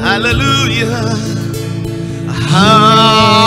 Hallelujah. Hallelujah.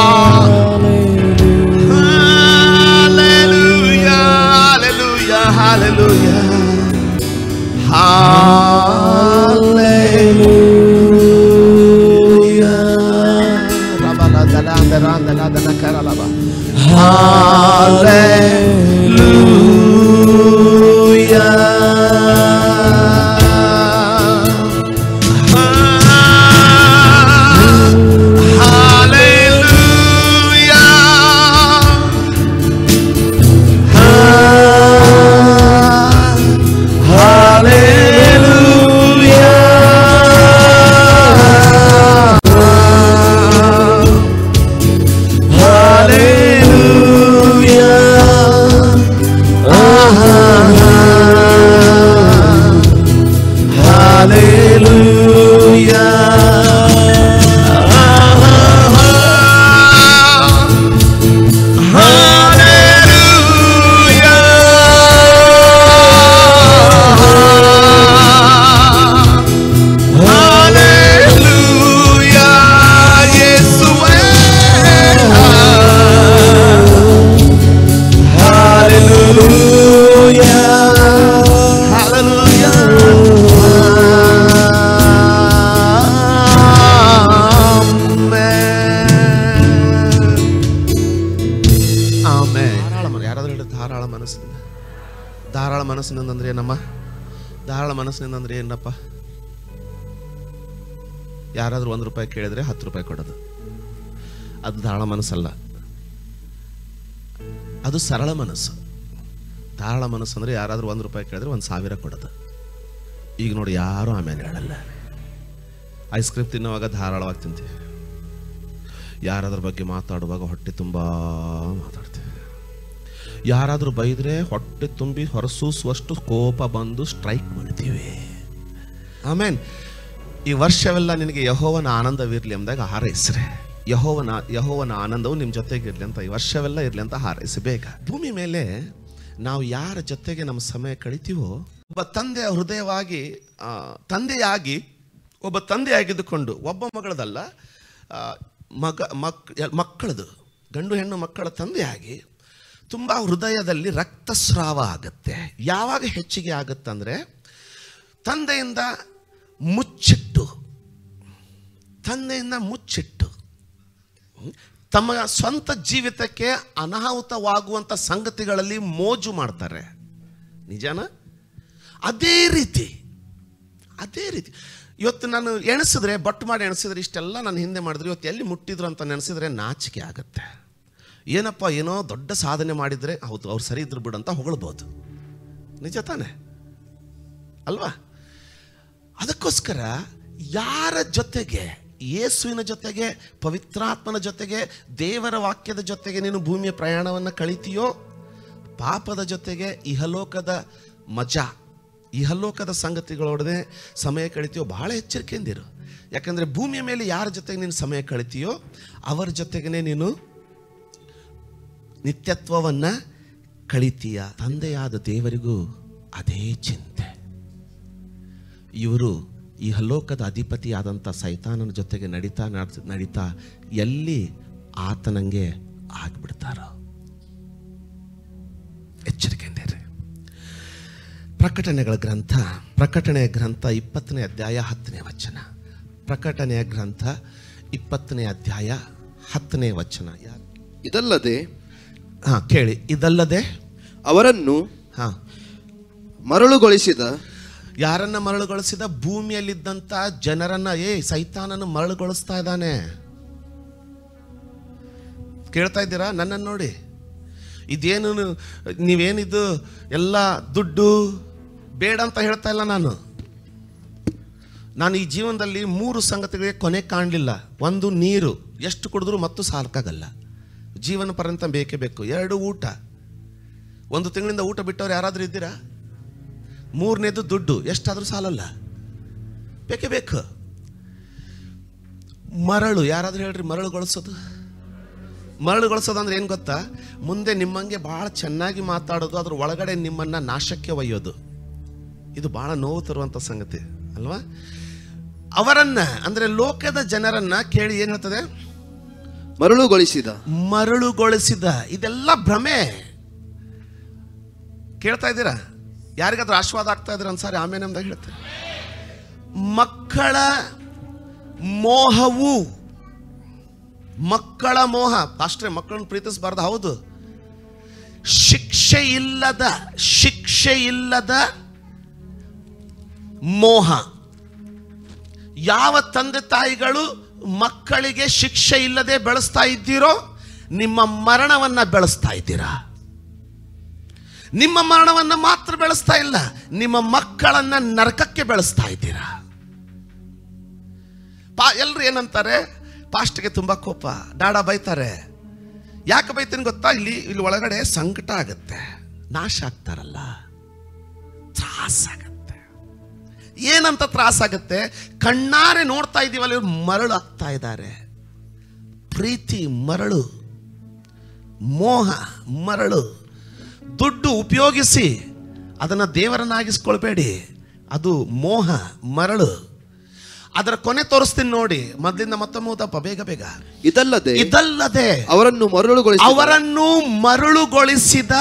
ಧಾರಾಳ ಮನಸ್ಸಿನಿಂದಂದ್ರೆ ಏನಮ್ಮ? ಧಾರಾಳ ಮನಸ್ಸಿನಿಂದಂದ್ರೆ ಏನಪ್ಪ? ಯಾರಾದ್ರೂ 1 ರೂಪಾಯಿ ಕೇಳಿದ್ರೆ 10 ರೂಪಾಯಿ ಕೊಡೋದು, ಅದು ಧಾರಾಳ ಮನಸ್ಸಲ್ಲ, ಅದು ಸರಳ ಮನಸ್ಸು. ಧಾರಾಳ ಮನಸ್ಸು ಅಂದ್ರೆ ಯಾರಾದ್ರೂ 1 ರೂಪಾಯಿ ಕೇಳಿದ್ರೆ 1000 ಕೊಡೋದು. ಈಗ ನೋಡಿ, ಯಾರು ಆಮೇಲೆ ಹೇಳಲ್ಲ. ಐಸ್ ಕ್ರೀಮ್ ತಿನ್ನುವಾಗ ಧಾರಾಳವಾಗಿ ತಿಂತೀವಿ, ಯಾರಾದ್ರ ಬಗ್ಗೆ ಮಾತಾಡುವಾಗ ಹೊಟ್ಟೆ ತುಂಬ ಮಾತಾಡ್ತೀವಿ. ಯಾರಾದರೂ ಬೈದರೆ ಹೊಟ್ಟೆ ತುಂಬಿ ಹೊರಸೂಸುವಷ್ಟು ಕೋಪ ಬಂದು ಸ್ಟ್ರೈಕ್ ಮಾಡ್ತೀವಿ. ಆಮೇನ್. ಈ ವರ್ಷವೆಲ್ಲ ನಿನಗೆ ಯೆಹೋವನ ಆನಂದವಿರಲಿ ಎಂದಾಗ ಹಾರೈಸ್ರೆ, ಯೆಹೋವನ ಆನಂದವು ನಿಮ್ಮ ಜೊತೆಗಿರಲಿ ಅಂತ, ಈ ವರ್ಷವೆಲ್ಲ ಇರಲಿ ಅಂತ ಹಾರೈಸಿ. ಬೇಗ ಭೂಮಿ ಮೇಲೆ ನಾವು ಯಾರ ಜೊತೆಗೆ ನಮ್ಮ ಸಮಯ ಕಳಿತೀವೋ, ಒಬ್ಬ ತಂದೆಯ ಹೃದಯವಾಗಿ ತಂದೆಯಾಗಿ, ಒಬ್ಬ ತಂದೆಯಾಗಿದ್ದುಕೊಂಡು, ಒಬ್ಬ ಮಗಳದಲ್ಲ, ಮಕ್ಕಳದು, ಗಂಡು ಹೆಣ್ಣು ಮಕ್ಕಳ ತಂದೆಯಾಗಿ ತುಂಬ ಹೃದಯದಲ್ಲಿ ರಕ್ತಸ್ರಾವ ಆಗುತ್ತೆ. ಯಾವಾಗ ಹೆಚ್ಚಿಗೆ ಆಗುತ್ತಂದರೆ, ತಂದೆಯಿಂದ ಮುಚ್ಚಿಟ್ಟು ತಮ್ಮ ಸ್ವಂತ ಜೀವಿತಕ್ಕೆ ಅನಾಹುತವಾಗುವಂಥ ಸಂಗತಿಗಳಲ್ಲಿ ಮೋಜು ಮಾಡ್ತಾರೆ. ನಿಜಾನ? ಅದೇ ರೀತಿ ಇವತ್ತು ನಾನು ಎಣಿಸಿದ್ರೆ, ಬಟ್ಟು ಮಾಡಿ ಎಣಿಸಿದ್ರೆ, ಇಷ್ಟೆಲ್ಲ ನಾನು ಹಿಂದೆ ಮಾಡಿದ್ರೆ ಇವತ್ತು ಎಲ್ಲಿ ಮುಟ್ಟಿದ್ರು ಅಂತ ನೆನೆಸಿದ್ರೆ ನಾಚಿಕೆ ಆಗುತ್ತೆ. ಏನಪ್ಪ, ಏನೋ ದೊಡ್ಡ ಸಾಧನೆ ಮಾಡಿದರೆ ಹೌದು ಅವ್ರು ಸರಿ ಇದ್ರು ಬಿಡು ಅಂತ ಹೊಗಳ್ಬೋದು. ನಿಜ ತಾನೆ ಅಲ್ವಾ? ಅದಕ್ಕೋಸ್ಕರ ಯಾರ ಜೊತೆಗೆ, ಯೇಸುವಿನ ಜೊತೆಗೆ, ಪವಿತ್ರಾತ್ಮನ ಜೊತೆಗೆ, ದೇವರ ವಾಕ್ಯದ ಜೊತೆಗೆ ನೀನು ಭೂಮಿಯ ಪ್ರಯಾಣವನ್ನು ಕಳಿತೀಯೋ, ಪಾಪದ ಜೊತೆಗೆ ಇಹಲೋಕದ ಮಜಾ, ಇಹಲೋಕದ ಸಂಗತಿಗಳೊಡನೆ ಸಮಯ ಕಳಿತೀಯೋ, ಬಹಳ ಎಚ್ಚರಿಕೆಯಿಂದಿರು. ಯಾಕಂದರೆ ಭೂಮಿಯ ಮೇಲೆ ಯಾರ ಜೊತೆಗೆ ನೀನು ಸಮಯ ಕಳಿತೀಯೋ ಅವರ ಜೊತೆಗೇ ನೀನು ನಿತ್ಯತ್ವವನ್ನು ಕಳಿತೀಯ. ತಂದೆಯಾದ ದೇವರಿಗೂ ಅದೇ ಚಿಂತೆ. ಇವರು ಈ ಹಲೋಕದ ಅಧಿಪತಿಯಾದಂಥ ಸೈತಾನನ ಜೊತೆಗೆ ನಡೀತಾ ಎಲ್ಲಿ ಆತನಂಗೆ ಆಗಿಬಿಡ್ತಾರೋ. ಎಚ್ಚರಿಕೆಯಿಂದಿರಿ. ಪ್ರಕಟಣೆಯ ಗ್ರಂಥ 20ನೇ ಅಧ್ಯಾಯ 10ನೇ ವಚನ. ಪ್ರಕಟಣೆಯ ಗ್ರಂಥ 20ನೇ ಅಧ್ಯಾಯ 10ನೇ ವಚನ. ಇದಲ್ಲದೆ ಕೇಳಿ, ಇದಲ್ಲದೆ ಅವರನ್ನು ಮರಳುಗೊಳಿಸಿದ, ಯಾರನ್ನ ಮರಳುಗೊಳಿಸಿದ? ಭೂಮಿಯಲ್ಲಿದ್ದಂಥ ಜನರನ್ನ. ಸೈತಾನನ್ನು ಮರಳುಗೊಳಿಸ್ತಾ ಇದ್ದಾನೆ. ಕೇಳ್ತಾ ಇದ್ದೀರಾ? ನನ್ನನ್ನು ನೋಡಿ. ಇದೇನು ನೀವೇನಿದು ಎಲ್ಲ ದುಡ್ಡು ಬೇಡ ಅಂತ ಹೇಳ್ತಾ ಇಲ್ಲ. ನಾನು ಈ ಜೀವನದಲ್ಲಿ 3 ಸಂಗತಿಗಳಿಗೆ ಕೊನೆ ಕಾಣಲಿಲ್ಲ. ಒಂದು, ನೀರು ಎಷ್ಟು ಕುಡಿದ್ರೂ ಮತ್ತು ಸಾಕಾಗಲ್ಲ, ಜೀವನ ಪರ್ಯಂತ ಬೇಕೇ ಬೇಕು. 2, ಊಟ. 1 ತಿಂಗಳಿಂದ ಊಟ ಬಿಟ್ಟವ್ರು ಯಾರಾದರೂ ಇದ್ದೀರಾ? 3ನೇದು ದುಡ್ಡು, ಎಷ್ಟಾದರೂ ಸಾಲಲ್ಲ, ಬೇಕೇ ಬೇಕು. ಮರಳು, ಯಾರಾದರೂ ಹೇಳ್ರಿ ಮರಳುಗೊಳಿಸೋದು. ಮರಳುಗೊಳಿಸೋದಂದ್ರೆ ಏನು ಗೊತ್ತಾ? ಮುಂದೆ ನಿಮ್ಮಂಗೆ ಭಾಳ ಚೆನ್ನಾಗಿ ಮಾತಾಡೋದು, ಅದ್ರ ಒಳಗಡೆ ನಿಮ್ಮನ್ನು ನಾಶಕ್ಕೆ ಒಯ್ಯೋದು. ಇದು ಭಾಳ ನೋವು ತರುವಂಥ ಸಂಗತಿ ಅಲ್ವಾ? ಅವರನ್ನ ಅಂದರೆ ಲೋಕದ ಜನರನ್ನ ಕೇಳಿ ಏನು ಹೇಳ್ತದೆ? ಮರಳುಗೊಳಿಸಿದ. ಇದೆಲ್ಲ ಭ್ರಮೆ. ಕೇಳ್ತಾ ಇದ್ದೀರಾ? ಯಾರಿಗಾದ್ರೂ ಆಶೀರ್ವಾದ ಆಗ್ತಾ ಇದ್ದೀರಾ? ಒಂದ್ಸಾರಿ ಆಮೇಲೆ ನಮ್ದಾಗ ಹೇಳ್ತಾರೆ. ಮಕ್ಕಳ ಮೋಹ. ಅಷ್ಟೇ, ಮಕ್ಕಳನ್ನು ಪ್ರೀತಿಸಬಾರ್ದು. ಹೌದು, ಶಿಕ್ಷೆ ಇಲ್ಲದ ಮೋಹ. ಯಾವ ತಂದೆ ತಾಯಿಗಳು ಮಕ್ಕಳಿಗೆ ಶಿಕ್ಷೆ ಇಲ್ಲದೆ ಬೆಳೆಸ್ತಾ ಇದ್ದೀರೋ ನಿಮ್ಮ ಮರಣವನ್ನ ಬೆಳೆಸ್ತಾ ಇದ್ದೀರಾ. ನಿಮ್ಮ ಮರಣವನ್ನ ಮಾತ್ರ ಬೆಳೆಸ್ತಾ ಇಲ್ಲ, ನಿಮ್ಮ ಮಕ್ಕಳನ್ನ ನರಕಕ್ಕೆ ಬೆಳೆಸ್ತಾ ಇದ್ದೀರಾ. ಎಲ್ಲರೂ ಏನಂತಾರೆ? ಪಾಸ್ಟ್ಗೆ ತುಂಬಾ ಕೋಪ, ಡಾಡ ಬೈತಾರೆ. ಯಾಕೆ ಬೈತೀನಿ ಗೊತ್ತಾ? ಇಲ್ಲಿ ಒಳಗಡೆ ಸಂಕಟ ಆಗುತ್ತೆ, ನಾಶ ಆಗ್ತಾರಲ್ಲ, ತ್ರಾಸಾಗತ್ತೆ. ಏನಂತ ತ್ರಾಸಾಗತ್ತೆ? ಕಣ್ಣಾರೆ ನೋಡ್ತಾ ಇದ್ದೀವಲ್ಲ, ಇವ್ರು ಮರಳು ಆಗ್ತಾ ಇದ್ದಾರೆ. ಪ್ರೀತಿ ಮರಳು, ಮೋಹ ಮರಳು. ದುಡ್ಡು ಉಪಯೋಗಿಸಿ ಅದನ್ನು ದೇವರನ್ನಾಗಿಸ್ಕೊಳ್ಬೇಡಿ, ಅದು ಮೋಹ ಮರಳು. ಅದರ ಕೊನೆ ತೋರಿಸ್ತೀನಿ ನೋಡಿ, ಮೊದಲಿಂದ ಮತ್ತೊಮ್ಮೆ ಬೇಗ. ಇದಲ್ಲದೆ ಅವರನ್ನು ಮರಳುಗೊಳಿಸಿದ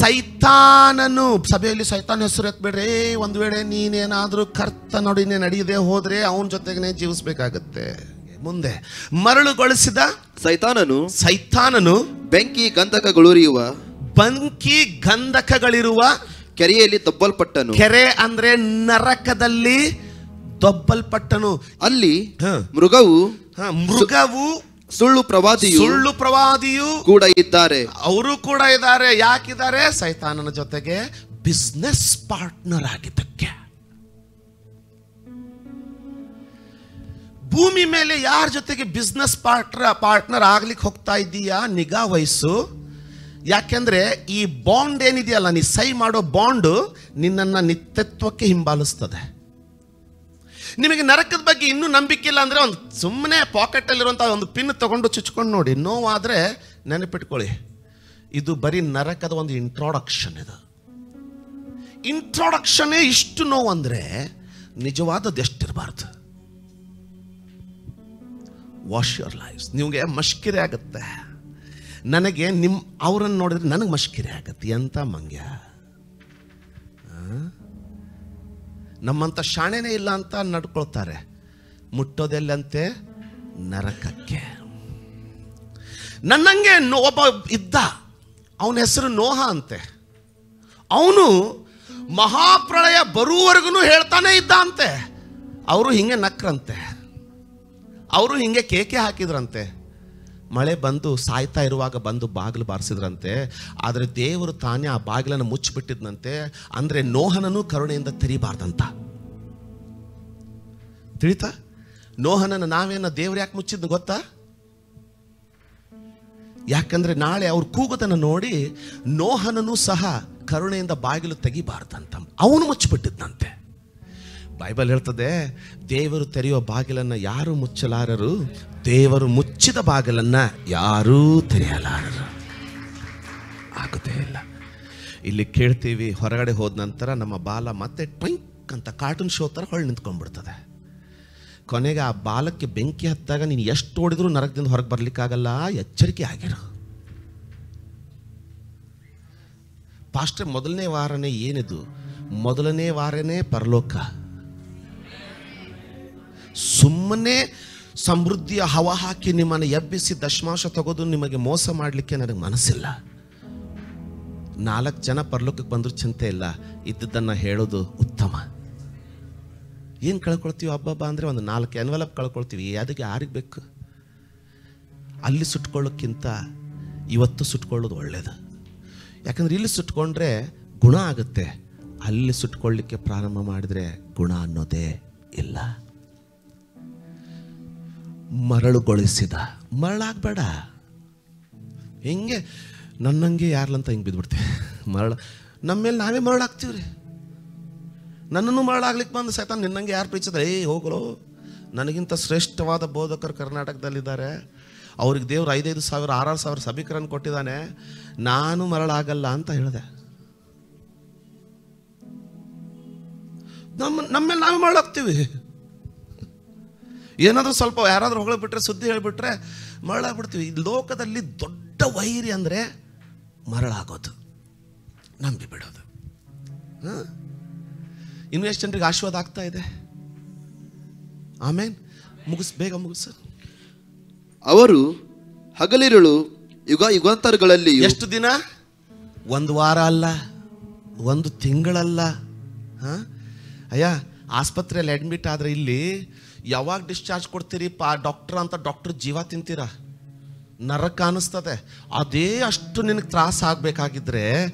ಸೈತಾನನು. ಸಭೆಯಲ್ಲಿ ಸೈತಾನ ಹೆಸರು ಎತ್ಬೇಡ್ರಿ. ಒಂದು ವೇಳೆ ನೀನೇನಾದ್ರೂ ಕರ್ತ ನೋಡಿನೇ ನಡೆಯದೆ ಹೋದ್ರೆ ಅವನ ಜೊತೆಗೆ ಜೀವಿಸ್ಬೇಕಾಗತ್ತೆ. ಮುಂದೆ ಮರಳುಗೊಳಿಸಿದ ಸೈತಾನನು ಬೆಂಕಿ ಗಂಧಕಗಳಿರುವ ಕೆರೆಯಲ್ಲಿ ದೊಬ್ಬಲ್ಪಟ್ಟನು. ಕೆರೆ ಅಂದ್ರೆ ನರಕದಲ್ಲಿ ದೊಬ್ಬಲ್ಪಟ್ಟನು. ಅಲ್ಲಿ ಮೃಗವು ಸುಳ್ಳು ಪ್ರವಾದಿಯು ಕೂಡ ಇದ್ದಾರೆ. ಅವರು ಕೂಡ ಇದ್ದಾರೆ. ಯಾಕಿದ್ದಾರೆ? ಸೈತಾನನ ಜೊತೆಗೆ ಬಿಸ್ನೆಸ್ ಪಾರ್ಟ್ನರ್ ಆಗಿದ್ದಕ್ಕೆ. ಭೂಮಿ ಮೇಲೆ ಯಾರ ಜೊತೆಗೆ ಬಿಸ್ನೆಸ್ ಪಾರ್ಟ್ನರ್ ಆಗ್ಲಿಕ್ಕೆ ಹೋಗ್ತಾ ಇದ್ದೀಯಾ? ನಿಗಾ ವಹಿಸು. ಯಾಕೆಂದ್ರೆ ಈ ಬಾಂಡ್ ಏನಿದೆಯಲ್ಲ, ನೀ ಸೈ ಮಾಡೋ ಬಾಂಡ್ ನಿನ್ನನ್ನು ನಿತ್ಯತ್ವಕ್ಕೆ ಹಿಂಬಾಲಿಸ್ತದೆ. ನಿಮಗೆ ನರಕದ ಬಗ್ಗೆ ಇನ್ನೂ ನಂಬಿಕೆ ಇಲ್ಲ ಅಂದ್ರೆ ಒಂದು ಸುಮ್ಮನೆ ಪಾಕೆಟಲ್ಲಿರುವಂಥ ಒಂದು ಪಿನ್ ತಗೊಂಡು ಚುಚ್ಕೊಂಡು ನೋಡಿ. ನೋವಾದರೆ ನೆನಪಿಟ್ಕೊಳ್ಳಿ, ಇದು ಬರೀ ನರಕದ ಒಂದು ಇಂಟ್ರೊಡಕ್ಷನ್. ಇದು ಇಂಟ್ರೊಡಕ್ಷನ್ನೇ ಇಷ್ಟು ನೋವು ಅಂದರೆ ನಿಜವಾದದ್ದು ಎಷ್ಟಿರಬಾರ್ದು. Wash your lifes. ನಿಮಗೆ ಮಷ್ಕಿರೆ ಆಗುತ್ತೆ. ನನಗೆ ಅವರನ್ನು ನೋಡಿದ್ರೆ ನನಗೆ ಮಷ್ಕಿರೆ ಆಗುತ್ತೆ. ಎಂಥ ಮಂಗ್ಯ, ನಮ್ಮಂಥ ಶಾಣೆನೇ ಇಲ್ಲ ಅಂತ ನಡ್ಕೊಳ್ತಾರೆ. ಮುಟ್ಟೋದೆಲ್ಲಂತೆ ನರಕಕ್ಕೆ. ನನ್ನಂಗೆ ಒಬ್ಬ ಇದ್ದ, ಅವನ ಹೆಸರು ನೋಹ ಅಂತೆ. ಅವನು ಮಹಾಪ್ರಳಯ ಬರುವವರೆಗೂ ಹೇಳ್ತಾನೆ ಇದ್ದ ಅಂತೆ. ಅವರು ಹಿಂಗೆ ನಕ್ರಂತೆ, ಅವರು ಹಿಂಗೆ ಕೇಕೆ ಹಾಕಿದ್ರಂತೆ. ಮಳೆ ಬಂದು ಸಾಯ್ತಾ ಇರುವಾಗ ಬಂದು ಬಾಗಿಲು ಬಾರಿಸಿದ್ರಂತೆ. ಆದರೆ ದೇವರು ತಾನೇ ಆ ಬಾಗಿಲನ್ನು ಮುಚ್ಚಿಬಿಟ್ಟಿದ್ನಂತೆ. ಅಂದರೆ ನೋಹನನ್ನು ಕರುಣೆಯಿಂದ ತೆರಿಬಾರ್ದಂತ. ತಿಳಿತಾ? ನೋಹನನ್ನು ನಾವೇನ ದೇವ್ರು ಯಾಕೆ ಮುಚ್ಚಿದ್ನು ಗೊತ್ತಾ? ಯಾಕಂದ್ರೆ ನಾಳೆ ಅವ್ರು ಕೂಗೋದನ್ನು ನೋಡಿ ನೋಹನನ್ನು ಸಹ ಕರುಣೆಯಿಂದ ಬಾಗಿಲು ತೆಗಿಬಾರ್ದಂತ ಅವನು ಮುಚ್ಚಿಬಿಟ್ಟಿದ್ನಂತೆ. ಬೈಬಲ್ ಹೇಳ್ತದೆ, ದೇವರು ತೆರೆಯುವ ಬಾಗಿಲನ್ನು ಯಾರು ಮುಚ್ಚಲಾರರು, ದೇವರು ಮುಚ್ಚಿದ ಬಾಗಿಲನ್ನು ಯಾರೂ ತೆರೆಯಲಾರರು. ಆಗುತ್ತೇ ಇಲ್ಲ. ಇಲ್ಲಿ ಕೇಳ್ತೀವಿ, ಹೊರಗಡೆ ಹೋದ ನಂತರ ನಮ್ಮ ಬಾಲ ಮತ್ತೆ ಟ್ವಿಂಕ್ ಅಂತ ಕಾರ್ಟೂನ್ ಶೋ ಥರ ಹೊಳ್ಳಿ ನಿಂತ್ಕೊಂಡ್ಬಿಡ್ತದೆ. ಕೊನೆಗೆ ಆ ಬಾಲಕ್ಕೆ ಬೆಂಕಿ ಹತ್ತಾಗ ನೀನು ಎಷ್ಟು ಓಡಿದ್ರೂ ನರಕದಿಂದ ಹೊರಗೆ ಬರ್ಲಿಕ್ಕಾಗಲ್ಲ. ಎಚ್ಚರಿಕೆ ಆಗಿರು. ಪಾಸ್ಟರ್, ಮೊದಲನೇ ವಾರನೇ ಏನಿದು? ಮೊದಲನೇ ವಾರನೇ ಪರಲೋಕ. ಸುಮ್ಮನೆ ಸಮೃದ್ಧಿಯ ಹವಾ ಹಾಕಿ ನಿಮ್ಮನ್ನು ಎಬ್ಬಿಸಿ ದಶಮಾಂಶ ತಗೋದು ನಿಮಗೆ ಮೋಸ ಮಾಡಲಿಕ್ಕೆ ನನಗೆ ಮನಸ್ಸಿಲ್ಲ. 4 ಜನ ಪರಲೋಕಕ್ಕೆ ಬಂದರೂ ಚಿಂತೆ ಇಲ್ಲ, ಇದ್ದದ್ದನ್ನು ಹೇಳೋದು ಉತ್ತಮ. ಏನು ಕಳ್ಕೊಳ್ತೀವಿ ಹಬ್ಬ ಅಂದರೆ ಒಂದು 4 ಎನ್ವೆಲಪ್ ಕಳ್ಕೊಳ್ತೀವಿ. ಅದಕ್ಕೆ ಯಾರಿಗೆ ಬೇಕು? ಅಲ್ಲಿ ಸುಟ್ಕೊಳ್ಳೋಕ್ಕಿಂತ ಇವತ್ತು ಸುಟ್ಕೊಳ್ಳೋದು ಒಳ್ಳೆಯದು. ಯಾಕಂದರೆ ಇಲ್ಲಿ ಸುಟ್ಕೊಂಡ್ರೆ ಗುಣ ಆಗುತ್ತೆ, ಅಲ್ಲಿ ಸುಟ್ಕೊಳ್ಳಿಕ್ಕೆ ಪ್ರಾರಂಭ ಮಾಡಿದರೆ ಗುಣ ಅನ್ನೋದೇ ಇಲ್ಲ. ಮರಳುಗೊಳಿಸಿದ. ಮರಳಾಗಬೇಡ. ಹಿಂಗೆ ನನ್ನಂಗೆ ಯಾರ್ಲಂತ ಹಿಂಗೆ ಬಿದ್ದುಬಿಡ್ತೀವಿ. ನಮ್ಮ ಮೇಲೆ ನಾವೇ ಮರಳಾಗ್ತೀವಿ ರೀ. ನನ್ನನ್ನು ಮರಳಾಗ್ಲಿಕ್ಕೆ ಬಂದು ಸೈತಾನ ನಿನ್ನಂಗೆ ಯಾರು ಪ್ರೀತಿಸಿದ್ರೆ, ಹೋಗಲು ನನಗಿಂತ ಶ್ರೇಷ್ಠವಾದ ಬೋಧಕರು ಕರ್ನಾಟಕದಲ್ಲಿದ್ದಾರೆ, ಅವ್ರಿಗೆ ದೇವ್ರು 5,000 6,000 ಸಭಿಕರನ್ನು ಕೊಟ್ಟಿದ್ದಾನೆ, ನಾನು ಮರಳಾಗಲ್ಲ ಅಂತ ಹೇಳಿದೆ. ನಮ್ಮೇಲೆ ನಾವೇ ಮರಳಾಗ್ತೀವಿ. ಏನಾದರೂ ಸ್ವಲ್ಪ ಯಾರಾದರೂ ಹೊಗಳ್ಬಿಟ್ರೆ, ಸುದ್ದಿ ಹೇಳಿಬಿಟ್ರೆ ಮರಳಾಗ್ಬಿಡ್ತೀವಿ. ಈ ಲೋಕದಲ್ಲಿ ದೊಡ್ಡ ವೈರಿ ಅಂದರೆ ಮರಳಾಗೋದು, ನಂಬಿ ಬಿಡೋದು. ಇನ್ನು ಎಷ್ಟು ಜನರಿಗೆ ಆಶೀರ್ವಾದ ಆಗ್ತಾ ಇದೆ? ಆಮೇನ್. ಬೇಗ ಮುಗಿಸು. ಅವರು ಹಗಲಿರುಳು ಯುಗ ಯುಗಾಂತರಗಳಲ್ಲಿ. ಎಷ್ಟು ದಿನ? 1 ವಾರ ಅಲ್ಲ, 1 ತಿಂಗಳಲ್ಲ. ಅಯ್ಯ, ಆಸ್ಪತ್ರೆಯಲ್ಲಿ ಅಡ್ಮಿಟ್ ಆದರೆ ಇಲ್ಲಿ ಯಾವಾಗ ಡಿಸ್ಚಾರ್ಜ್ ಕೊಡ್ತೀರಿಪ್ಪ ಡಾಕ್ಟರ್ ಅಂತ ಡಾಕ್ಟರ್ ಜೀವ ತಿಂತೀರ, ನರಕ ಅನ್ನಿಸ್ತದೆ. ಅದೇ ಅಷ್ಟು ನಿನಗೆ ತ್ರಾಸ ಆಗಬೇಕಾಗಿದ್ರೆ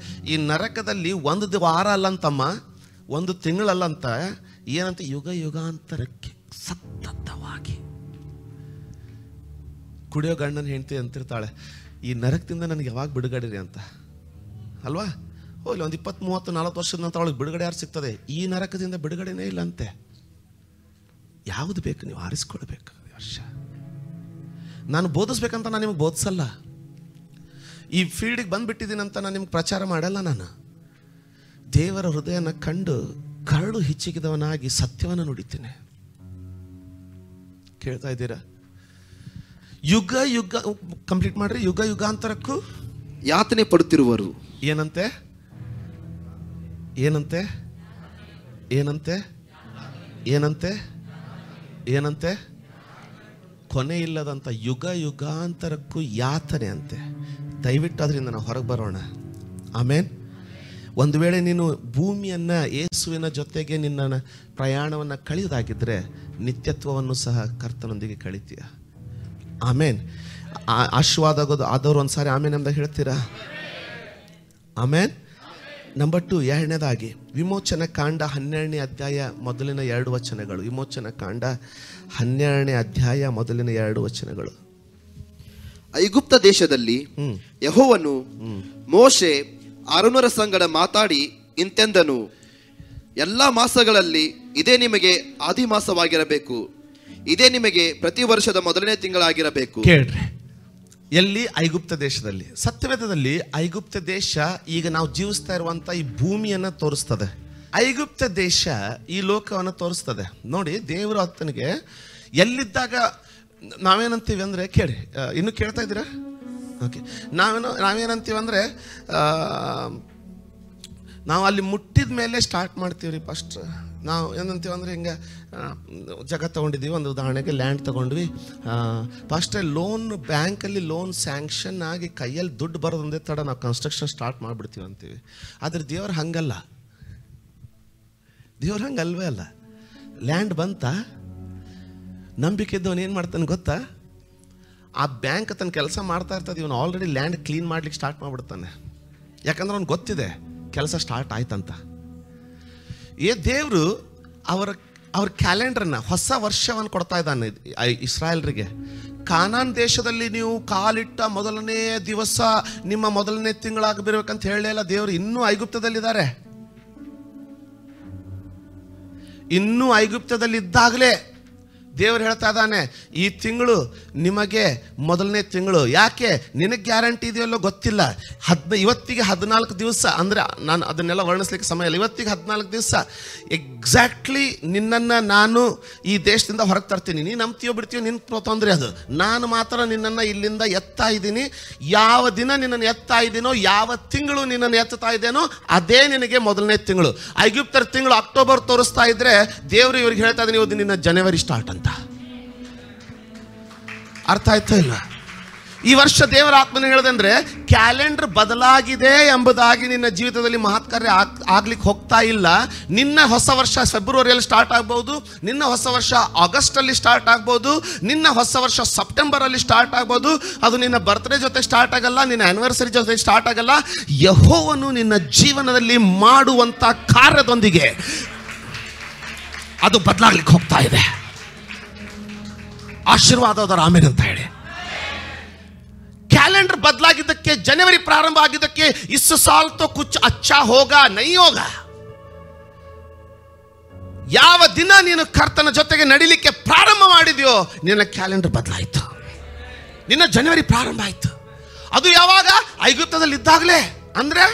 ಈ ನರಕದಲ್ಲಿ 1 ವಾರ ಅಲ್ಲಂತಮ್ಮ, 1 ತಿಂಗಳಲ್ಲಂತ. ಏನಂತ? ಯುಗ ಯುಗಾಂತರಕ್ಕೆ ಸತತವಾಗಿ. ಕುಡಿಯೋ ಗಂಡನ ಹೆಂಡತಿ ಅಂತಿರ್ತಾಳೆ, ಈ ನರಕದಿಂದ ನನಗೆ ಯಾವಾಗ ಬಿಡುಗಡೆ ರೀ ಅಂತ ಅಲ್ವಾ? ಹೋಗ್ಲಿ, ಒಂದು 20, 30, 40 ವರ್ಷದ ನಂತರ ಅವಳಿಗೆ ಬಿಡುಗಡೆ ಯಾರು ಸಿಗ್ತದೆ? ಈ ನರಕದಿಂದ ಬಿಡುಗಡೆನೇ ಇಲ್ಲ ಅಂತೆ. ಯಾವುದು ಬೇಕು ನೀವು ಆರಿಸ್ಕೊಳ್ಬೇಕು. ವರ್ಷ ನಾನು ಬೋಧಿಸ್ಬೇಕಂತ ನಾನು ನಿಮಗೆ ಬೋಧಿಸಲ್ಲ. ಈ ಫೀಲ್ಡಿಗೆ ಬಂದುಬಿಟ್ಟಿದ್ದೀನಿ ಅಂತ ನಾನು ನಿಮ್ಗೆ ಪ್ರಚಾರ ಮಾಡಲ್ಲ. ನಾನು ದೇವರ ಹೃದಯನ ಕಂಡು ಕರಡು ಹಿಚ್ಚಿಗಿದವನಾಗಿ ಸತ್ಯವನ್ನು ನುಡಿತೀನಿ. ಕೇಳ್ತಾ ಇದ್ದೀರಾ? ಯುಗ ಯುಗ ಕಂಪ್ಲೀಟ್ ಮಾಡ್ರಿ. ಯುಗ ಯುಗಾಂತರಕ್ಕೂ ಯಾತನೆ ಪಡುತ್ತಿರುವರು. ಏನಂತೆ? ಏನಂತೆ? ಏನಂತೆ? ಏನಂತೆ? ಏನಂತೆ? ಕೊನೆ ಇಲ್ಲದಂತ ಯುಗ ಯುಗಾಂತರಕ್ಕೂ ಯಾತನೆ ಅಂತೆ. ದಯವಿಟ್ಟು ಅದರಿಂದ ನಾವು ಹೊರಗೆ ಬರೋಣ. ಆಮೇನ್. ಒಂದು ವೇಳೆ ನೀನು ಭೂಮಿಯನ್ನು ಯೇಸುವಿನ ಜೊತೆಗೆ ನಿನ್ನ ಪ್ರಯಾಣವನ್ನು ಕಳೆಯೋದಾಗಿದ್ದರೆ ನಿತ್ಯತ್ವವನ್ನು ಸಹ ಕರ್ತನೊಂದಿಗೆ ಕಳಿತೀಯ. ಆಮೇನ್. ಆಶೀರ್ವಾದ ಆಗೋದು ಆದವರು ಒಂದ್ಸಾರಿ ಆಮೇನ್ ಅಂತ ಹೇಳ್ತೀರಾ? ಆಮೇನ್. ನಂಬರ್ 2, 2ನೇದಾಗಿ ವಿಮೋಚನ ಕಾಂಡ 12ನೇ ಅಧ್ಯಾಯ ಮೊದಲಿನ 2 ವಚನಗಳು. ವಿಮೋಚನ ಕಾಂಡ 12ನೇ ಅಧ್ಯಾಯ ಮೊದಲಿನ 2 ವಚನಗಳು. ಐಗುಪ್ತ ದೇಶದಲ್ಲಿ ಯೆಹೋವನು ಮೋಶೆ ಆರೋನರ ಸಂಗಡ ಮಾತಾಡಿ ಇಂತೆಂದನು, ಎಲ್ಲ ಮಾಸಗಳಲ್ಲಿ ಇದೇ ನಿಮಗೆ ಆದಿ ಮಾಸವಾಗಿರಬೇಕು, ಇದೇ ನಿಮಗೆ ಪ್ರತಿ ವರ್ಷದ ಮೊದಲನೇ ತಿಂಗಳಾಗಿರಬೇಕು. ಕೇಳ್ರಿ, ಎಲ್ಲಿ? ಐಗುಪ್ತ ದೇಶದಲ್ಲಿ. ಸತ್ಯವೇದದಲ್ಲಿ ಐಗುಪ್ತ ದೇಶ ಈಗ ನಾವು ಜೀವಿಸ್ತಾ ಇರುವಂತ ಈ ಭೂಮಿಯನ್ನ ತೋರಿಸ್ತದೆ. ಐಗುಪ್ತ ದೇಶ ಈ ಲೋಕವನ್ನು ತೋರಿಸ್ತದೆ. ನೋಡಿ, ದೇವರು ಆತನಿಗೆ ಎಲ್ಲಿದ್ದಾಗ ನಾವೇನಂತೀವಿ ಅಂದರೆ, ಕೇಳಿ, ಇನ್ನು ಕೇಳ್ತಾ ಇದ್ದೀರಾ? ಓಕೆ. ನಾವೇನಂತೀವಿ ಅಂದರೆ, ನಾವು ಅಲ್ಲಿ ಮುಟ್ಟಿದ ಮೇಲೆ ಸ್ಟಾರ್ಟ್ ಮಾಡ್ತೀವಿ ರೀ. ಫಸ್ಟ್ ನಾವು ಏನಂತೀವಿ ಅಂದರೆ, ಹಿಂಗೆ ಜಾಗ ತೊಗೊಂಡಿದ್ದೀವಿ, ಒಂದು ಉದಾಹರಣೆಗೆ ಲ್ಯಾಂಡ್ ತೊಗೊಂಡ್ವಿ. ಫಸ್ಟೇ ಲೋನ್, ಬ್ಯಾಂಕಲ್ಲಿ ಲೋನ್ ಸ್ಯಾಂಕ್ಷನ್ ಆಗಿ ಕೈಯಲ್ಲಿ ದುಡ್ಡು ಬರೋದೊಂದೇ ತಡ ನಾವು ಕನ್ಸ್ಟ್ರಕ್ಷನ್ ಸ್ಟಾರ್ಟ್ ಮಾಡಿಬಿಡ್ತೀವಿ ಅಂತೀವಿ. ಆದರೆ ದೇವ್ರು ಹಂಗಲ್ಲ. ದೇವ್ರು ಹಂಗಲ್ವೇ ಅಲ್ಲ. ಲ್ಯಾಂಡ್ ಬಂತ, ನಂಬಿಕೆ ಇದ್ದವನು ಏನು ಮಾಡ್ತಾನೆ ಗೊತ್ತಾ? ಆ ಬ್ಯಾಂಕ್ ತನ್ನ ಕೆಲಸ ಮಾಡ್ತಾ ಇರ್ತದೆ, ಇವನು ಆಲ್ರೆಡಿ ಲ್ಯಾಂಡ್ ಕ್ಲೀನ್ ಮಾಡ್ಲಿಕ್ಕೆ ಸ್ಟಾರ್ಟ್ ಮಾಡಿಬಿಡ್ತಾನೆ. ಯಾಕಂದ್ರೆ ಅವ್ನು ಗೊತ್ತಿದೆ ಕೆಲಸ ಸ್ಟಾರ್ಟ್ ಆಯ್ತಂತ. ದೇವರು ಅವ್ರ ಕ್ಯಾಲೆಂಡರ್ನ, ಹೊಸ ವರ್ಷವನ್ನು ಕೊಡ್ತಾ ಇದ್ದಾನೆ ಇಸ್ರಾಯೇಲ್ರಿಗೆ. ಕಾನಾನ್ ದೇಶದಲ್ಲಿ ನೀವು ಕಾಲಿಟ್ಟ ಮೊದಲನೇ ದಿವಸ ನಿಮ್ಮ ಮೊದಲನೇ ತಿಂಗಳಾಗಬೇಕಂತ ಹೇಳಲಿಲ್ಲ ದೇವರು. ಇನ್ನೂ ಐಗುಪ್ತದಲ್ಲಿದ್ದಾರೆ. ಇನ್ನೂ ಐಗುಪ್ತದಲ್ಲಿದ್ದಾಗಲೇ ದೇವರು ಹೇಳ್ತಾ ಇದ್ದಾನೆ, ಈ ತಿಂಗಳು ನಿಮಗೆ ಮೊದಲನೇ ತಿಂಗಳು. ಯಾಕೆ? ನಿನಗೆ ಗ್ಯಾರಂಟಿ ಇದೆಯಲ್ಲೋ ಗೊತ್ತಿಲ್ಲ. ಇವತ್ತಿಗೆ 14 ದಿವಸ, ಅಂದರೆ ನಾನು ಅದನ್ನೆಲ್ಲ ವರ್ಣಿಸ್ಲಿಕ್ಕೆ ಸಮಯ ಇಲ್ಲ. ಇವತ್ತಿಗೆ 14 ದಿವಸ ಎಕ್ಸಾಕ್ಟ್ಲಿ ನಿನ್ನನ್ನು ನಾನು ಈ ದೇಶದಿಂದ ಹೊರಗೆ ತರ್ತೀನಿ. ನೀನು ನಂಬ್ತೀಯೋ ಬಿಡ್ತೀಯೋ ನಿನ್ನ ತೊಂದರೆ ಅದು. ನಾನು ಮಾತ್ರ ನಿನ್ನನ್ನು ಇಲ್ಲಿಂದ ಎತ್ತಾ ಇದ್ದೀನಿ. ಯಾವ ದಿನ ನಿನ್ನನ್ನು ಎತ್ತಾ ಇದ್ದೀನೋ, ಯಾವ ತಿಂಗಳು ನಿನ್ನನ್ನು ಎತ್ತಾ ಇದ್ದೇನೋ ಅದೇ ನಿನಗೆ ಮೊದಲನೇ ತಿಂಗಳು. ಐಗುಪ್ತರ ತಿಂಗಳು ಅಕ್ಟೋಬರ್ ತೋರಿಸ್ತಾ ಇದ್ರೆ ದೇವರು ಇವ್ರಿಗೆ ಹೇಳ್ತಾ ಇದ್ದೀನಿ, ಇವತ್ತು ನಿನ್ನ ಜನವರಿ ಸ್ಟಾರ್ಟ್ ಅಂತ. ಅರ್ಥ ಆಯ್ತಾ ಇಲ್ಲ? ಈ ವರ್ಷ ದೇವರ ಆತ್ಮನ ಹೇಳದಂದ್ರೆ ಕ್ಯಾಲೆಂಡರ್ ಬದಲಾಗಿದೆ ಎಂಬುದಾಗಿ ನಿನ್ನ ಜೀವಿತದಲ್ಲಿ ಮಹತ್ಕಾರ್ಯ ಆಗ್ಲಿಕ್ಕೆ ಹೋಗ್ತಾ ಇಲ್ಲ. ನಿನ್ನ ಹೊಸ ವರ್ಷ ಫೆಬ್ರವರಿಯಲ್ಲಿ ಸ್ಟಾರ್ಟ್ ಆಗ್ಬೋದು, ನಿನ್ನ ಹೊಸ ವರ್ಷ ಆಗಸ್ಟಲ್ಲಿ ಸ್ಟಾರ್ಟ್ ಆಗ್ಬೋದು, ನಿನ್ನ ಹೊಸ ವರ್ಷ ಸೆಪ್ಟೆಂಬರಲ್ಲಿ ಸ್ಟಾರ್ಟ್ ಆಗ್ಬೋದು. ಅದು ನಿನ್ನ ಬರ್ತ್ಡೇ ಜೊತೆ ಸ್ಟಾರ್ಟ್ ಆಗಲ್ಲ, ನಿನ್ನ ಆನಿವರ್ಸರಿ ಜೊತೆ ಸ್ಟಾರ್ಟ್ ಆಗಲ್ಲ. ಯೆಹೋವನು ನಿನ್ನ ಜೀವನದಲ್ಲಿ ಮಾಡುವಂತ ಕಾರ್ಯದೊಂದಿಗೆ ಅದು ಬದಲಾಗ್ಲಿಕ್ಕೆ ಹೋಗ್ತಾ ಇದೆ. ಆಶೀರ್ವಾದದವರ ಆಮೇಲೆ ಅಂತ ಹೇಳಿ. ಕ್ಯಾಲೆಂಡರ್ ಬದಲಾಗಿದ್ದಕ್ಕೆ, ಜನವರಿ ಪ್ರಾರಂಭ ಆಗಿದ್ದಕ್ಕೆ ಇಸ್ ಸಾಲ್ ತೋ ಕುಚ್ ಅಚ್ಚಾ ಹೋಗಾ ನೈ ಹೋಗಾ. ಯಾವ ದಿನ ನೀನು ಕರ್ತನ ಜೊತೆಗೆ ನಡಿಲಿಕ್ಕೆ ಪ್ರಾರಂಭ ಮಾಡಿದ್ಯೋ ನಿನ್ನ ಕ್ಯಾಲೆಂಡರ್ ಬದಲಾಯಿತು. ನಿನ್ನ ಜನವರಿ ಪ್ರಾರಂಭ ಆಯ್ತು. ಅದು ಯಾವಾಗ? ಐಗುಪ್ತದಲ್ಲಿ ಇದ್ದಾಗಲೇ. ಅಂದ್ರೆ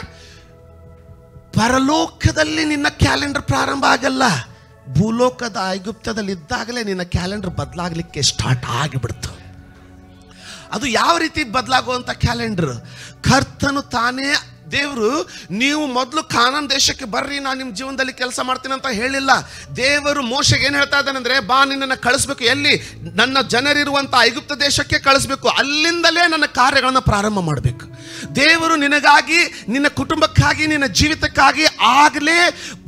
ಪರಲೋಕದಲ್ಲಿ ನಿನ್ನ ಕ್ಯಾಲೆಂಡರ್ ಪ್ರಾರಂಭ ಆಗಲ್ಲ, ಭೂಲೋಕದ ಐಗುಪ್ತದಲ್ಲಿ ಇದ್ದಾಗಲೇ ನಿನ್ನ ಕ್ಯಾಲೆಂಡರ್ ಬದಲಾಗಲಿಕ್ಕೆ ಸ್ಟಾರ್ಟ್ ಆಗಿಬಿಡ್ತು. ಅದು ಯಾವ ರೀತಿ ಬದಲಾಗುವಂಥ ಕ್ಯಾಲೆಂಡರ್? ಕರ್ತನು ತಾನೇ ದೇವರು, ನೀವು ಮೊದಲು ಕಾನಾನ್ ದೇಶಕ್ಕೆ ಬರ್ರಿ, ನಾನು ನಿಮ್ಮ ಜೀವನದಲ್ಲಿ ಕೆಲಸ ಮಾಡ್ತೀನಿ ಅಂತ ಹೇಳಿಲ್ಲ. ದೇವರು ಮೋಶೆಗೆ ಏನು ಹೇಳ್ತಾ ಇದ್ದಾನಂದ್ರೆ, ಬಾ, ನಿನ್ನನ್ನು ಕಳಿಸ್ಬೇಕು. ಎಲ್ಲಿ? ನನ್ನ ಜನರಿರುವಂಥ ಐಗುಪ್ತ ದೇಶಕ್ಕೆ ಕಳಿಸ್ಬೇಕು. ಅಲ್ಲಿಂದಲೇ ನನ್ನ ಕಾರ್ಯಗಳನ್ನು ಪ್ರಾರಂಭ ಮಾಡಬೇಕು. ದೇವರು ನಿನಗಾಗಿ, ನಿನ್ನ ಕುಟುಂಬಕ್ಕಾಗಿ, ನಿನ್ನ ಜೀವಿತಕ್ಕಾಗಿ ಆಗಲೇ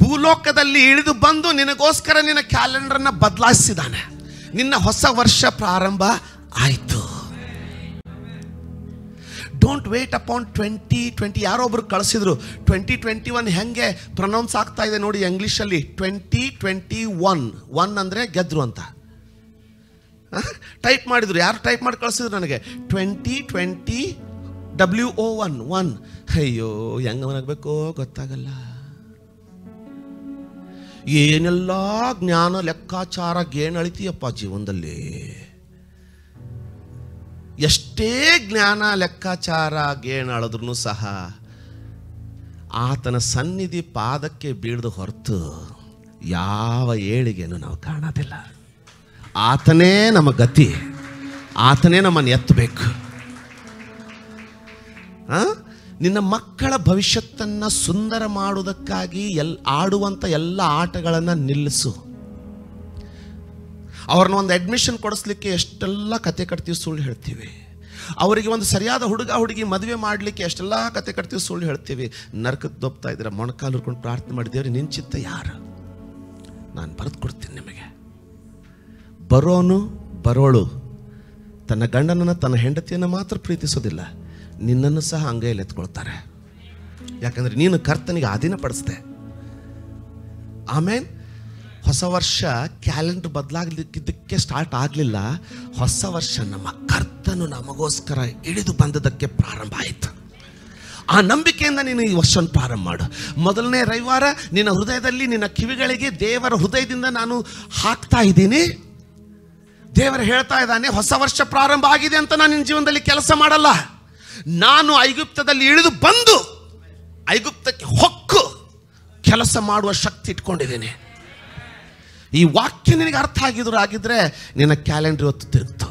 ಭೂಲೋಕದಲ್ಲಿ ಇಳಿದು ಬಂದು ನಿನಗೋಸ್ಕರ ನಿನ್ನ ಕ್ಯಾಲೆಂಡರ್ನ ಬದಲಾಯಿಸಿದ್ದಾನೆ. ನಿನ್ನ ಹೊಸ ವರ್ಷ ಪ್ರಾರಂಭ ಆಯಿತು. Don't wait upon 2020. ಯಾರೋ ಒಬ್ರು ಕಳಿಸಿದ್ರು 2021 ಹೆಂಗೆ ಪ್ರೊನೌನ್ಸ್ ಆಗ್ತಾ ಇದೆ ನೋಡಿ ಇಂಗ್ಲೀಷಲ್ಲಿ. 2021 ಅಂದರೆ ಗೆದ್ರು ಅಂತ ಟೈಪ್ ಮಾಡಿದ್ರು. ಯಾರು ಟೈಪ್ ಮಾಡಿ ಕಳಿಸಿದ್ರು ನನಗೆ? 2020 WO1. ಅಯ್ಯೋ, ಹೆಂಗೆ ಮನಗಬೇಕೋ ಗೊತ್ತಾಗಲ್ಲ. ಏನೆಲ್ಲ ಜ್ಞಾನ ಲೆಕ್ಕಾಚಾರ ಗೇಣ್ ಅಳಿತೀಯಪ್ಪ ಜೀವನದಲ್ಲಿ. ಎಷ್ಟೇ ಜ್ಞಾನ ಲೆಕ್ಕಾಚಾರ ಗೇಣಾಳಿದ್ರೂ ಸಹ ಆತನ ಸನ್ನಿಧಿ ಪಾದಕ್ಕೆ ಬೀಳದ ಹೊರತು ಯಾವ ಏಳಿಗೆಯನ್ನು ನಾವು ಕಾಣೋದಿಲ್ಲ. ಆತನೇ ನಮ್ಮ ಗತಿ, ಆತನೇ ನಮ್ಮನ್ನು ಎತ್ತಬೇಕು. ನಿನ್ನ ಮಕ್ಕಳ ಭವಿಷ್ಯತ್ತನ್ನು ಸುಂದರ ಮಾಡುವುದಕ್ಕಾಗಿ ಆಡುವಂಥ ಎಲ್ಲ ಆಟಗಳನ್ನು ನಿಲ್ಲಿಸು. ಅವ್ರನ್ನ ಒಂದು ಅಡ್ಮಿಷನ್ ಕೊಡಿಸ್ಲಿಕ್ಕೆ ಎಷ್ಟೆಲ್ಲ ಕತೆ ಕಟ್ತೀವಿ, ಸುಳ್ಳು ಹೇಳ್ತೀವಿ. ಅವರಿಗೆ ಒಂದು ಸರಿಯಾದ ಹುಡುಗಿ ಮದುವೆ ಮಾಡಲಿಕ್ಕೆ ಎಷ್ಟೆಲ್ಲ ಕತೆ ಕಟ್ತೀವಿ, ಸುಳ್ಳು ಹೇಳ್ತೀವಿ. ನರಕಕ್ಕೆ ದೊಪ್ತಾ ಇದ್ದೀರ, ಮೊಣಕಾಲು ಹಿಡ್ಕೊಂಡು ಪ್ರಾರ್ಥನೆ ಮಾಡಿದ್ದೇವ್ರಿ, ನಿನ್ನ ಚಿತ್ತ ಯಾರು? ನಾನು ಬರೆದು ಕೊಡ್ತೀನಿ ನಿಮಗೆ. ಬರೋನು ಬರೋಳು ತನ್ನ ಗಂಡನನ್ನು, ತನ್ನ ಹೆಂಡತಿಯನ್ನು ಮಾತ್ರ ಪ್ರೀತಿಸೋದಿಲ್ಲ, ನಿನ್ನನ್ನು ಸಹ ಅಂಗೈಯಲ್ಲಿ ಎತ್ಕೊಳ್ತಾರೆ. ಯಾಕಂದರೆ ನೀನು ಕರ್ತನಿಗೆ ಅಧೀನ ಪಡಿಸ್ದೆ. ಆಮೇಲೆ ಹೊಸ ವರ್ಷ ಕ್ಯಾಲೆಂಡರ್ ಬದಲಾಗಲಿಕ್ಕಿದ್ದಕ್ಕೆ ಸ್ಟಾರ್ಟ್ ಆಗಲಿಲ್ಲ. ಹೊಸ ವರ್ಷ ನಮ್ಮ ಕರ್ತನು ನಮಗೋಸ್ಕರ ಇಳಿದು ಬಂದದಕ್ಕೆ ಪ್ರಾರಂಭ ಆಯಿತು. ಆ ನಂಬಿಕೆಯಿಂದ ನೀನು ಈ ವರ್ಷವನ್ನು ಪ್ರಾರಂಭ ಮಾಡು. ಮೊದಲನೇ ರವಿವಾರ ನಿನ್ನ ಹೃದಯದಲ್ಲಿ, ನಿನ್ನ ಕಿವಿಗಳಿಗೆ ದೇವರ ಹೃದಯದಿಂದ ನಾನು ಹಾಕ್ತಾ ಇದ್ದೀನಿ. ದೇವರು ಹೇಳ್ತಾ ಇದ್ದಾನೆ, ಹೊಸ ವರ್ಷ ಪ್ರಾರಂಭ ಆಗಿದೆ ಅಂತ ನಾನು ನಿನ್ನ ಜೀವನದಲ್ಲಿ ಕೆಲಸ ಮಾಡಲ್ಲ. ನಾನು ಐಗುಪ್ತದಲ್ಲಿ ಇಳಿದು ಬಂದು ಐಗುಪ್ತಕ್ಕೆ ಹೊಕ್ಕು ಕೆಲಸ ಮಾಡುವ ಶಕ್ತಿ ಇಟ್ಕೊಂಡಿದ್ದೀನಿ. ಈ ವಾಕ್ಯ ನಿನಗೆ ಅರ್ಥ ಆಗಿದ್ರೆ ನಿನ್ನ ಕ್ಯಾಲೆಂಡರ್ ಇವತ್ತು ತಿರುಗ್ತು,